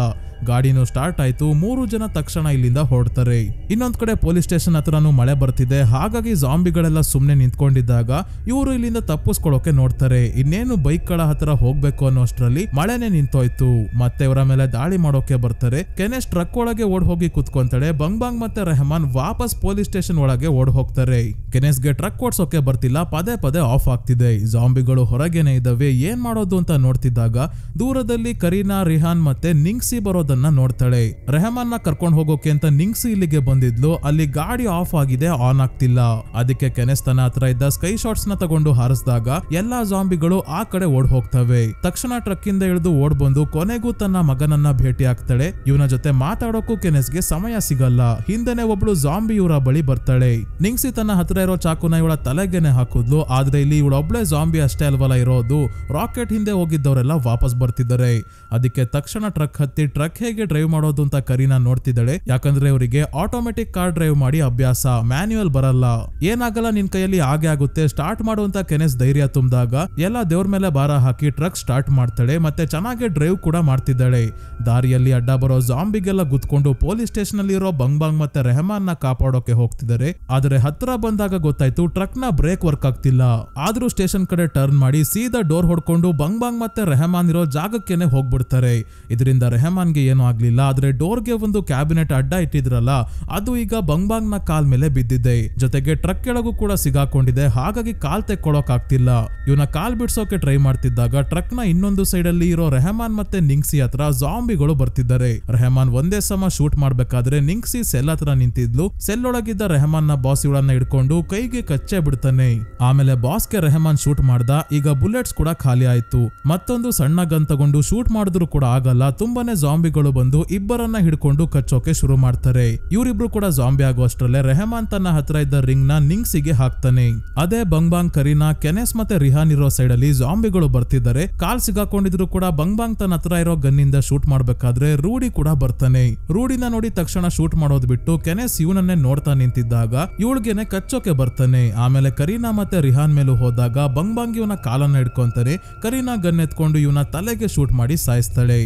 ಗಾಡಿನೂ ಸ್ಟಾರ್ಟ್ ಆಯ್ತು. 3 ಜನ ತಕ್ಷಣ ಇಲ್ಲಿಂದ ಹೊರಡ್ತಾರೆ. ಇನ್ನೊಂದ್ ಕಡೆ ಪೊಲೀಸ್ ಸ್ಟೇಷನ್ ಹತ್ರನೂ ಮಳೆ ಬರ್ತಿದೆ. ಹಾಗಾಗಿ ಜಾಂಬಿಗಳೆಲ್ಲ ಸುಮ್ನೆ ನಿಂತ್ಕೊಂಡಿದ್ದಾಗ ಇವರು ಇಲ್ಲಿಂದ ತಪ್ಪಿಸ್ಕೊಳ್ಳೋಕೆ ನೋಡ್ತಾರೆ. ಇನ್ನೇನು ಬೈಕ್ ಗಳ ಹತ್ರ ಹೋಗ್ಬೇಕು ಅನ್ನೋಷ್ಟ್ರಲ್ಲಿ ಮಳೆನೆ ನಿಂತೋಯ್ತು. ಮತ್ತೆ ಇವರ ಮೇಲೆ ದಾಳಿ ಮಾಡೋಕೆ ಬರ್ತಾರೆ. ಕೆನೆಸ್ ಟ್ರಕ್ ಒಳಗೆ ಓಡ್ ಹೋಗಿ ಕುತ್ಕೊಂತಾಳೆ. ಬಂಬಾಂಗ್ ಮತ್ತೆ ರೆಹಮಾನ್ ವಾಪಸ್ ಪೊಲೀಸ್ ಸ್ಟೇಷನ್ ಒಳಗೆ ಓಡ್ ಹೋಗ್ತಾರೆ. ಕೆನೆಸ್ಗೆ ಟ್ರಕ್ ಓಡ್ಸೋಕೆ ಬರ್ತಿಲ್ಲ. ಪದೇ ಪದೇ ಆಫ್ ಆಗ್ತಿದೆ. ಜಾಂಬಿಗಳು ಹೊರಗೇನೆ ಇದಾವೆ. ಏನ್ ಮಾಡೋದು ಅಂತ ನೋಡ್ತಿದ್ದಾಗ ದೂರದಲ್ಲಿ ಕರೀನಾ, ರಿಹಾನ್ ಮತ್ತೆ ನಿಂಗ್ಸಿ ಬರೋದನ್ನ ನೋಡ್ತಾಳೆ. ರೆಹಮಾನ್ ನ ಕರ್ಕೊಂಡು ಹೋಗೋಕೆ ಅಂತ ನಿಂಗ್ಸಿ ಇಲ್ಲಿಗೆ ಬಂದಿದ್ಲು. ಅಲ್ಲಿ ಗಾಡಿ ಆಫ್ ಆಗಿದೆ, ಆನ್ ಆಗ್ತಿಲ್ಲ. ಅದಕ್ಕೆ ಕೆನೆಸ್ ತನ್ನ ಹತ್ರ ಇದ್ದ ಸ್ಕೈ ಶಾಟ್ಸ್ ನ ತಗೊಂಡು ಹಾರಿಸಿದಾಗ ಎಲ್ಲಾ ಜಾಂಬಿಗಳು ಆ ಕಡೆ ಓಡ್ ಹೋಗ್ತವೆ. ತಕ್ಷಣ ಟ್ರಕ್ ಇಂದ ಇಳಿದು ಓಡ್ ಬಂದು ಕೊನೆಗೂ ತನ್ನ ಮಗನನ್ನ ಭೇಟಿ ಆಗ್ತಾಳೆ. ಇವನ ಜೊತೆ ಮಾತಾಡೋಕು ಕೆನೆಸ್ಗೆ ಸಮಯ ಸಿಗಲ್ಲ. ಹಿಂದೆನೆ ಒಬ್ಳು ಜಾಂಬಿ ಇವರ ಬಳಿ ಬರ್ತಾಳೆ. ನಿಂಗ್ಸಿ ತನ್ನ ಹತ್ರ ಇರೋ ಚಾಕುನ ಇವಳ ತಲೆಗೆನೆ ಹಾಕುದ್ಲು. ಆದ್ರೆ ಇಲ್ಲಿ ಇವಳೊಬ್ಳೆ ಜಾಂಬಿ ಅಷ್ಟೇ ಅಲ್ವಲ್ಲ ಇರೋದು. ರಾಕೆಟ್ ಹಿಂದೆ ಹೋಗಿದ್ದವರೆಲ್ಲ ವಾಪಸ್ ಬರ್ತಿದ್ದಾರೆ. ಅದಕ್ಕೆ ತಕ್ಷಣ ಟ್ರಕ್ ಹತ್ತಿ ಟ್ರಕ್ ಟ್ರಕ್ ಹೇಗೆ ಡ್ರೈವ್ ಮಾಡೋದು ಅಂತ ಕರೀನಾ ನೋಡ್ತಿದ್ದಾಳೆ. ಯಾಕಂದ್ರೆ ಅವರಿಗೆ ಆಟೋಮೆಟಿಕ್ ಕಾರ್ ಡ್ರೈವ್ ಮಾಡಿ ಅಭ್ಯಾಸ, ಮ್ಯಾನ್ಯುಯಲ್ ಬರಲ್ಲ. ಏನಾಗಲ್ಲ, ನಿನ್ ಕೈಯಲ್ಲಿ ಹಾಗೆ ಆಗುತ್ತೆ, ಸ್ಟಾರ್ಟ್ ಮಾಡುವಂತ ಕೆನೆಸ್ ಧೈರ್ಯ ತುಂಬಿದಾಗ ಎಲ್ಲ ದೇವ್ರ ಮೇಲೆ ಭಾರ ಹಾಕಿ ಟ್ರಕ್ ಸ್ಟಾರ್ಟ್ ಮಾಡ್ತಾಳೆ. ಮತ್ತೆ ಚೆನ್ನಾಗಿ ಡ್ರೈವ್ ಕೂಡ ಮಾಡ್ತಿದ್ದಾಳೆ. ದಾರಿಯಲ್ಲಿ ಅಡ್ಡ ಬರೋ ಜಾಂಬಿಗೆಲ್ಲ ಗುದ್ಕೊಂಡು ಪೊಲೀಸ್ ಸ್ಟೇಷನ್ ಅಲ್ಲಿ ಇರೋ ಬಂಗ್ ಮತ್ತೆ ರೆಹಮಾನ್ ನ ಕಾಪಾಡೋಕೆ ಹೋಗ್ತಿದ್ದಾರೆ. ಆದ್ರೆ ಹತ್ರ ಬಂದಾಗ ಗೊತ್ತಾಯ್ತು ಟ್ರಕ್ ನ ಬ್ರೇಕ್ ವರ್ಕ್ ಆಗ್ತಿಲ್ಲ. ಆದ್ರೂ ಸ್ಟೇಷನ್ ಕಡೆ ಟರ್ನ್ ಮಾಡಿ ಸೀದಾ ಡೋರ್ ಹೊಡ್ಕೊಂಡು ಬಂಗ್ ಮತ್ತೆ ರೆಹಮಾನ್ ಇರೋ ಜಾಗಕ್ಕೇನೆ ಹೋಗ್ಬಿಡ್ತಾರೆ. ಇದರಿಂದ ರೆಹಮಾನ್ಗೆ ಏನೂ ಆಗ್ಲಿಲ್ಲ. ಆದ್ರೆ ಡೋರ್ಗೆ ಒಂದು ಕ್ಯಾಬಿನೆಟ್ ಅಡ್ಡ ಇಟ್ಟಿದ್ರಲ್ಲ, ಅದು ಈಗ ಬಂಗ್ ನ ಕಾಲ್ ಮೇಲೆ ಬಿದ್ದಿದೆ. ಜೊತೆಗೆ ಟ್ರಕ್ ಕೆಳಗೂ ಕೂಡ ಸಿಗಾಕೊಂಡಿದೆ. ಹಾಗಾಗಿ ಕಾಲ್ ತೆಕ್ಕೊಳ್ಳೋಕ್ ಆಗ್ತಿಲ್ಲ. ಇವನ ಕಾಲ್ ಬಿಡ್ಸೋಕೆ ಟ್ರೈ ಮಾಡ್ತಿದ್ದಾಗ ಟ್ರಕ್ ನ ಇನ್ನೊಂದು ಸೈಡ್ ಅಲ್ಲಿ ಇರೋ ರೆಹಮಾನ್ ಮತ್ತೆ ನಿಂಗ್ಸಿ ಹತ್ರ ಜಾಂಬಿಗಳು ಬರ್ತಿದ್ದಾರೆ. ರೆಹಮಾನ್ ಒಂದೇ ಸಮ ಶೂಟ್ ಮಾಡ್ಬೇಕಾದ್ರೆ ನಿಂಗ್ಸಿ ಸೆಲ್ ಹತ್ರ ನಿಂತಿದ್ಲು. ಸೆಲ್ ಒಳಗಿದ್ದ ರೆಹಮಾನ್ ನ ಬಾಸ್ ಇವಳನ್ನ ಹಿಡ್ಕೊಂಡು ಕೈಗೆ ಕಚ್ಚೆ ಬಿಡ್ತಾನೆ. ಆಮೇಲೆ ಬಾಸ್ಗೆ ರೆಹಮಾನ್ ಶೂಟ್ ಮಾಡ್ದ. ಈಗ ಬುಲೆಟ್ಸ್ ಕೂಡ ಖಾಲಿ ಆಯ್ತು. ಮತ್ತೊಂದು ಸಣ್ಣ ಗನ್ ತಗೊಂಡು ಶೂಟ್ ಮಾಡಿದ್ರು ಕೂಡ ಆಗಲ್ಲ. ತುಂಬಾನೇ ಜಾಂಬಿಗಳು ಬಂದು ಇಬ್ಬರನ್ನ ಹಿಡ್ಕೊಂಡು ಕಚ್ಚೋಕೆ ಶುರು ಮಾಡ್ತಾರೆ. ಇವರಿಬ್ರು ಕೂಡ ಜಾಂಬಿ ಆಗುವಷ್ಟರಲ್ಲೇ ರೆಹಮಾನ್ ತನ್ನ ಹತ್ರ ಇದ್ದ ರಿಂಗ್ ನ ನಿಂಗ್ಸಿಗೆ ಹಾಕ್ತಾನೆ. ಅದೇ ಬಂಗ್ ಕರೀನಾ, ಕೆನೆಸ್ ಮತ್ತೆ ರಿಹಾನ್ ಇರೋ ಸೈಡ್ ಅಲ್ಲಿ ಜಾಂಬಿಗಳು ಬರ್ತಿದ್ದಾರೆ. ಕಾಲ್ ಸಿಗಾಕೊಂಡಿದ್ರು ಕೂಡ ಬಂಗ್ ತನ್ನ ಹತ್ರ ಇರೋ ಗನ್ನಿಂದ ಶೂಟ್ ಮಾಡ್ಬೇಕಾದ್ರೆ ರೂಡಿ ಕೂಡ ಬರ್ತಾನೆ. ರೂಡಿನ ನೋಡಿ ತಕ್ಷಣ ಶೂಟ್ ಮಾಡೋದ್ ಬಿಟ್ಟು ಕೆನೆಸ್ ಇವನನ್ನೇ ನೋಡ್ತಾ ನಿಂತಿದ್ದಾಗ ಇವಳಿಗೆನೆ ಕಚ್ಚೋಕೆ ಬರ್ತಾನೆ. ಆಮೇಲೆ ಕರೀನಾ ಮತ್ತೆ ರಿಹಾನ್ ಮೇಲೂ ಹೋದಾಗ ಬಂಗ್ ಇವನ ಕಾಲನ್ನ ಹಿಡ್ಕೊಂತಾನೆ. ಕರೀನಾ ಗನ್ ಎತ್ಕೊಂಡು ಇವನ ತಲೆಗೆ ಶೂಟ್ ಮಾಡಿ ಸಾಯಿಸ್ತಾಳೆ.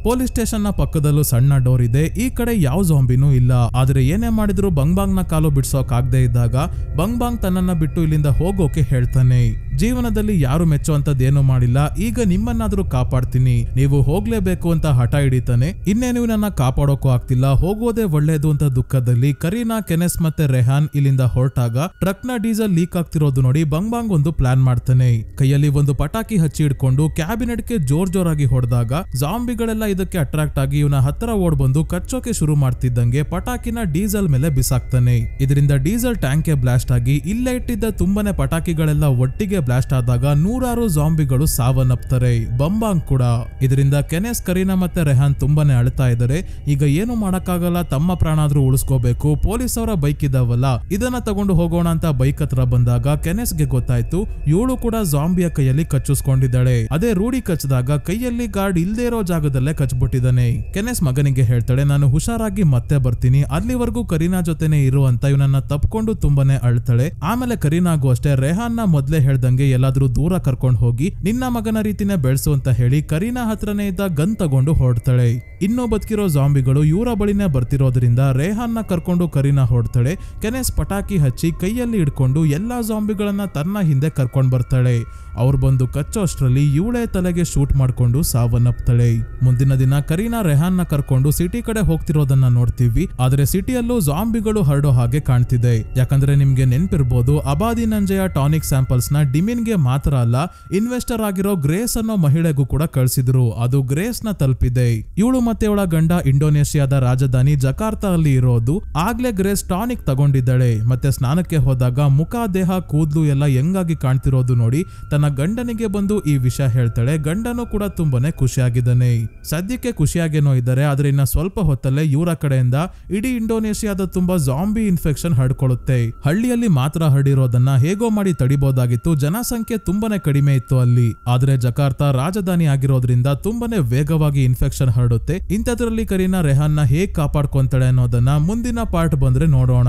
ಪೊಲೀಸ್ ಸ್ಟೇಷನ್ ನ ಪಕ್ಕದಲ್ಲೂ ಸಣ್ಣ ಡೋರ್ ಇದೆ. ಈ ಕಡೆ ಯಾವ ಜಾಂಬಿನೂ ಇಲ್ಲ. ಆದ್ರೆ ಏನೇ ಮಾಡಿದ್ರು ಬಂಗ್ ನ ಕಾಲು ಬಿಡ್ಸೋಕ್ ಆಗದೆ ಇದ್ದಾಗ ಬಂಗ್ ತನ್ನನ್ನ ಬಿಟ್ಟು ಇಲ್ಲಿಂದ ಹೋಗೋಕೆ ಹೇಳ್ತಾನೆ. ಜೀವನದಲ್ಲಿ ಯಾರು ಮೆಚ್ಚುವಂತದ್ದೇನು ಮಾಡಿಲ್ಲ, ಈಗ ನಿಮ್ಮನ್ನಾದ್ರೂ ಕಾಪಾಡ್ತೀನಿ, ನೀವು ಹೋಗ್ಲೇಬೇಕು ಅಂತ ಹಠ ಹಿಡಿತಾನೆ. ಇನ್ನೇನು ನನ್ನ ಕಾಪಾಡೋಕೂ ಆಗ್ತಿಲ್ಲ, ಹೋಗೋದೇ ಒಳ್ಳೇದು ಅಂತ ದುಃಖದಲ್ಲಿ ಕರೀನಾ, ಕೆನೆಸ್ ಮತ್ತೆ ರೆಹಾನ್ ಇಲ್ಲಿಂದ ಹೊರಟಾಗ ಟ್ರಕ್ ನ ಡೀಸೆಲ್ ಲೀಕ್ ಆಗ್ತಿರೋದು ನೋಡಿ ಬಂಗ್ ಒಂದು ಪ್ಲಾನ್ ಮಾಡ್ತಾನೆ. ಕೈಯಲ್ಲಿ ಒಂದು ಪಟಾಕಿ ಹಚ್ಚಿ ಹಿಡ್ಕೊಂಡು ಕ್ಯಾಬಿನೆಟ್ಗೆ ಜೋರಾಗಿ ಹೊಡೆದಾಗ ಜಾಂಬಿಗಳೆಲ್ಲ ಇದಕ್ಕೆ ಅಟ್ರಾಕ್ಟ್ ಆಗಿ ಇವನ ಹತ್ರ ಓಡ್ ಬಂದು ಕಚ್ಚೋಕೆ ಶುರು ಮಾಡ್ತಿದ್ದಂಗೆ ಪಟಾಕಿನ ಡೀಸೆಲ್ ಮೇಲೆ ಬಿಸಾಕ್ತಾನೆ. ಇದರಿಂದ ಡೀಸೆಲ್ ಟ್ಯಾಂಕ್ ಬ್ಲಾಸ್ಟ್ ಆಗಿ ಇಲ್ಲೇ ಇಟ್ಟಿದ್ದ ತುಂಬಾನೇ ಪಟಾಕಿಗಳೆಲ್ಲ ಒಟ್ಟಿಗೆ ಬ್ಲಾಸ್ಟ್ ಆದಾಗ 100 ಜಾಂಬಿಗಳು ಸಾವನ್ನಪ್ತಾರೆ. ಬಂಬಾಂಗ್ ಕೂಡ. ಇದರಿಂದ ಕೆನೆಸ್, ಕರೀನಾ ಮತ್ತೆ ರೆಹಾನ್ ತುಂಬಾನೇ ಅಳ್ತಾ ಇದ್ದಾರೆ. ಈಗ ಏನು ಮಾಡಕ್ಕಾಗಲ್ಲ, ತಮ್ಮ ಪ್ರಾಣ ಆದ್ರೂ ಉಳಿಸ್ಕೋಬೇಕು. ಪೊಲೀಸ್ ಅವರ ಬೈಕ್ ಇದಾವಲ್ಲ, ಇದನ್ನ ತಗೊಂಡು ಹೋಗೋಣ ಅಂತ ಬೈಕ್ ಹತ್ರ ಬಂದಾಗ ಕೆನೆಸ್ಗೆ ಗೊತ್ತಾಯ್ತು ಇವಳು ಕೂಡ ಜಾಂಬಿಯ ಕೈಯಲ್ಲಿ ಕಚ್ಚಿಸ್ಕೊಂಡಿದ್ದಾಳೆ. ಅದೇ ರೂಢಿ ಕಚ್ಚಿದಾಗ ಕೈಯಲ್ಲಿ ಗಾರ್ಡ್ ಇಲ್ದೇ ಇರೋ ಜಾಗದಲ್ಲೇ ಕಚ್ಬಿಟ್ಟಿದ್ದಾನೆ. ಕೆನೆಸ್ ಮಗನಿಗೆ ಹೇಳ್ತಾಳೆ, ನಾನು ಹುಷಾರಾಗಿ ಮತ್ತೆ ಬರ್ತೀನಿ, ಅಲ್ಲಿವರೆಗೂ ಕರೀನಾ ಜೊತೆನೆ ಇರು ಅಂತ ಇವನನ್ನ ತಪ್ಕೊಂಡು ತುಂಬಾನೇ ಅಳ್ತಾಳೆ. ಆಮೇಲೆ ಕರೀನಾಗೂ ಅಷ್ಟೇ ರೆಹಾನ್ ನ ಮೊದ್ಲೇ ಹೇಳ್ದಂಗೆ ಎಲ್ಲಾದ್ರೂ ದೂರ ಕರ್ಕೊಂಡು ಹೋಗಿ ನಿನ್ನ ಮಗನ ರೀತಿನೇ ಬೆಳೆಸು ಅಂತ ಹೇಳಿ ಕರೀನಾ ಹತ್ರನೇ ಇದ್ದ ಗನ್ ತಗೊಂಡು ಹೊರಡ್ತಾಳೆ. ಇನ್ನೂ ಬದುಕಿರೋ ಜಾಂಬಿಗಳು ಇವರ ಬಳಿನೇ ಬರ್ತಿರೋದ್ರಿಂದ ರೆಹಾನ್ ನ ಕರ್ಕೊಂಡು ಕರೀನಾ ಹೊರಡ್ತಾಳೆ. ಕೆನೆಸ್ ಪಟಾಕಿ ಹಚ್ಚಿ ಕೈಯಲ್ಲಿ ಹಿಡ್ಕೊಂಡು ಎಲ್ಲಾ ಜಾಂಬಿಗಳನ್ನ ತನ್ನ ಹಿಂದೆ ಕರ್ಕೊಂಡ್ ಬರ್ತಾಳೆ. ಅವ್ರು ಬಂದು ಕಚ್ಚೋಷ್ಟ್ರಲ್ಲಿ ಇವಳೇ ತಲೆಗೆ ಶೂಟ್ ಮಾಡ್ಕೊಂಡು ಸಾವನ್ನಪ್ತಾಳೆ. ಮುಂದಿನ ದಿನ ಕರೀನಾ ರೆಹಾನ್ ನ ಕರ್ಕೊಂಡು ಸಿಟಿ ಕಡೆ ಹೋಗ್ತಿರೋದನ್ನ ನೋಡ್ತೀವಿ. ಆದ್ರೆ ಸಿಟಿಯಲ್ಲೂ ಜಾಂಬಿಗಳು ಹರಡೋ ಹಾಗೆ ಕಾಣ್ತಿದೆ. ಯಾಕಂದ್ರೆ ನಿಮ್ಗೆ ನೆನ್ಪಿರ್ಬೋದು, ಅಬಾದಿ ನಂಜೆಯ ಟಾನಿಕ್ ಸ್ಯಾಂಪಲ್ಸ್ ನ ಡಿಮಿನ್ಗೆ ಮಾತ್ರ ಅಲ್ಲ, ಇನ್ವೆಸ್ಟರ್ ಆಗಿರೋ ಗ್ರೇಸ್ ಅನ್ನೋ ಮಹಿಳೆಗೂ ಕೂಡ ಕಳಿಸಿದ್ರು. ಅದು ಗ್ರೇಸ್ ನ ತಲುಪಿದೆ. ಇವಳು ಮತ್ತೆ ಅವಳ ಗಂಡ ಇಂಡೋನೇಷಿಯಾದ ರಾಜಧಾನಿ ಜಕಾರ್ತಾ ಅಲ್ಲಿ ಇರೋದು. ಆಗ್ಲೇ ಗ್ರೇಸ್ ಟಾನಿಕ್ ತಗೊಂಡಿದ್ದಾಳೆ. ಮತ್ತೆ ಸ್ನಾನಕ್ಕೆ ಹೋದಾಗ ಮುಖ, ದೇಹ, ಕೂದ್ಲು ಎಲ್ಲ ಹೆಂಗಾಗಿ ಕಾಣ್ತಿರೋದು ನೋಡಿ ತನ್ನ ಗಂಡನಿಗೆ ಬಂದು ಈ ವಿಷಯ ಹೇಳ್ತಾಳೆ. ಗಂಡನು ಕೂಡ ತುಂಬಾನೇ ಖುಷಿಯಾಗಿದ್ದಾನೆ. ಸದ್ಯಕ್ಕೆ ಖುಷಿಯಾಗೇನೋ ಇದ್ದಾರೆ. ಆದ್ರೆ ಇನ್ನ ಸ್ವಲ್ಪ ಹೊತ್ತಲ್ಲೇ ಇವರ ಕಡೆಯಿಂದ ಇಡೀ ಇಂಡೋನೇಷಿಯಾದ ತುಂಬಾ ಜಾಂಬಿ ಇನ್ಫೆಕ್ಷನ್ ಹರಡ್ಕೊಳ್ಳುತ್ತೆ. ಹಳ್ಳಿಯಲ್ಲಿ ಮಾತ್ರ ಹರಡಿರೋದನ್ನ ಹೇಗೋ ಮಾಡಿ ತಡಿಬಹುದಾಗಿತ್ತು. ಜನಸಂಖ್ಯೆ ತುಂಬಾನೇ ಕಡಿಮೆ ಇತ್ತು ಅಲ್ಲಿ. ಆದ್ರೆ ಜಕಾರ್ತಾ ರಾಜಧಾನಿ ಆಗಿರೋದ್ರಿಂದ ತುಂಬಾನೇ ವೇಗವಾಗಿ ಇನ್ಫೆಕ್ಷನ್ ಹರಡುತ್ತೆ. ಇಂಥದ್ರಲ್ಲಿ ಕರೀನಾ ರೆಹಾನ್ ನ ಹೇಗ್ ಕಾಪಾಡ್ಕೊಂತಾಳೆ ಅನ್ನೋದನ್ನ ಮುಂದಿನ ಪಾರ್ಟ್ ಬಂದ್ರೆ ನೋಡೋಣ.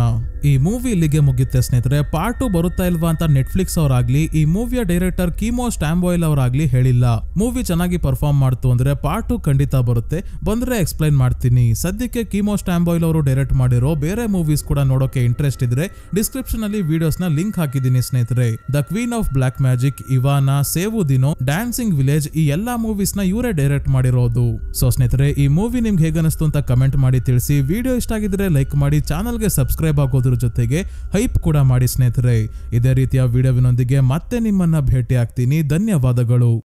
ಈ ಮೂವಿ ಇಲ್ಲಿಗೆ ಮುಗಿಯುತ್ತೆ ಸ್ನೇಹಿತರೆ. ಪಾರ್ಟ್ 2 ಬರುತ್ತಾ ಇಲ್ವಾ ಅಂತ ನೆಟ್ಫ್ಲಿಕ್ಸ್ ಅವರಾಗ್ಲಿ ಈ ಮೂವಿಯ ಡೈರೆಕ್ಟರ್ ಕೀಮೋ ಸ್ಟ್ಯಾಂಬಾಯ್ಲ್ ಅವರಾಗ್ಲಿ ಹೇಳಿಲ್ಲ. ಮೂವಿ ಚೆನ್ನಾಗಿ ಪರ್ಫಾರ್ಮ್ ಮಾಡ್ತು ಅಂದ್ರೆ ಪಾರ್ಟ್ 2 ಖಂಡಿತ ಬರುತ್ತೆ. ಬಂದ್ರೆ ಎಕ್ಸ್ಪ್ಲೈನ್ ಮಾಡ್ತೀನಿ. ಸದ್ಯಕ್ಕೆ ಕೀಮೋ ಸ್ಟ್ಯಾಂಬಾಯ್ಲ್ ಅವರು ಡೈರೆಕ್ಟ್ ಮಾಡಿರೋ ಬೇರೆ ಮೂವೀಸ್ ಕೂಡ ನೋಡೋಕೆ ಇಂಟ್ರೆಸ್ಟ್ ಇದ್ರೆ ಡಿಸ್ಕ್ರಿಪ್ಷನ್ ಅಲ್ಲಿ ವಿಡಿಯೋಸ್ ನ ಲಿಂಕ್ ಹಾಕಿದೀನಿ ಸ್ನೇಹಿತರೆ. The queen of black magic, ಇವಾನಾ, ಸೇವು ದಿನೋ, ಡ್ಯಾನ್ಸಿಂಗ್ ವಿಲೇಜ್ ಈ ಎಲ್ಲಾ ಮೂವೀಸ್ ನ ಇವರೇ ಡೈರೆಕ್ಟ್ ಮಾಡಿರೋದು. ಸೊ ಸ್ನೇಹಿತರೆ, ಈ ಮೂವಿ ನಿಮ್ಗೆ ಹೇಗನಿಸ್ತು ಅಂತ ಕಮೆಂಟ್ ಮಾಡಿ ತಿಳಿಸಿ. ವಿಡಿಯೋ ಇಷ್ಟ ಆಗಿದ್ರೆ ಲೈಕ್ ಮಾಡಿ, ಚಾನಲ್ಗೆ ಸಬ್ಸ್ಕ್ರೈಬ್ ಆಗೋದ್ರ ಜೊತೆಗೆ ಹೈಪ್ ಕೂಡ ಮಾಡಿ ಸ್ನೇಹಿತರೆ. ಇದೇ ರೀತಿಯ ವಿಡಿಯೋವಿನೊಂದಿಗೆ ಮತ್ತೆ ನಿಮ್ಮನ್ನ ಭೇಟಿ ಆಗ್ತೀನಿ. ಧನ್ಯವಾದಗಳು.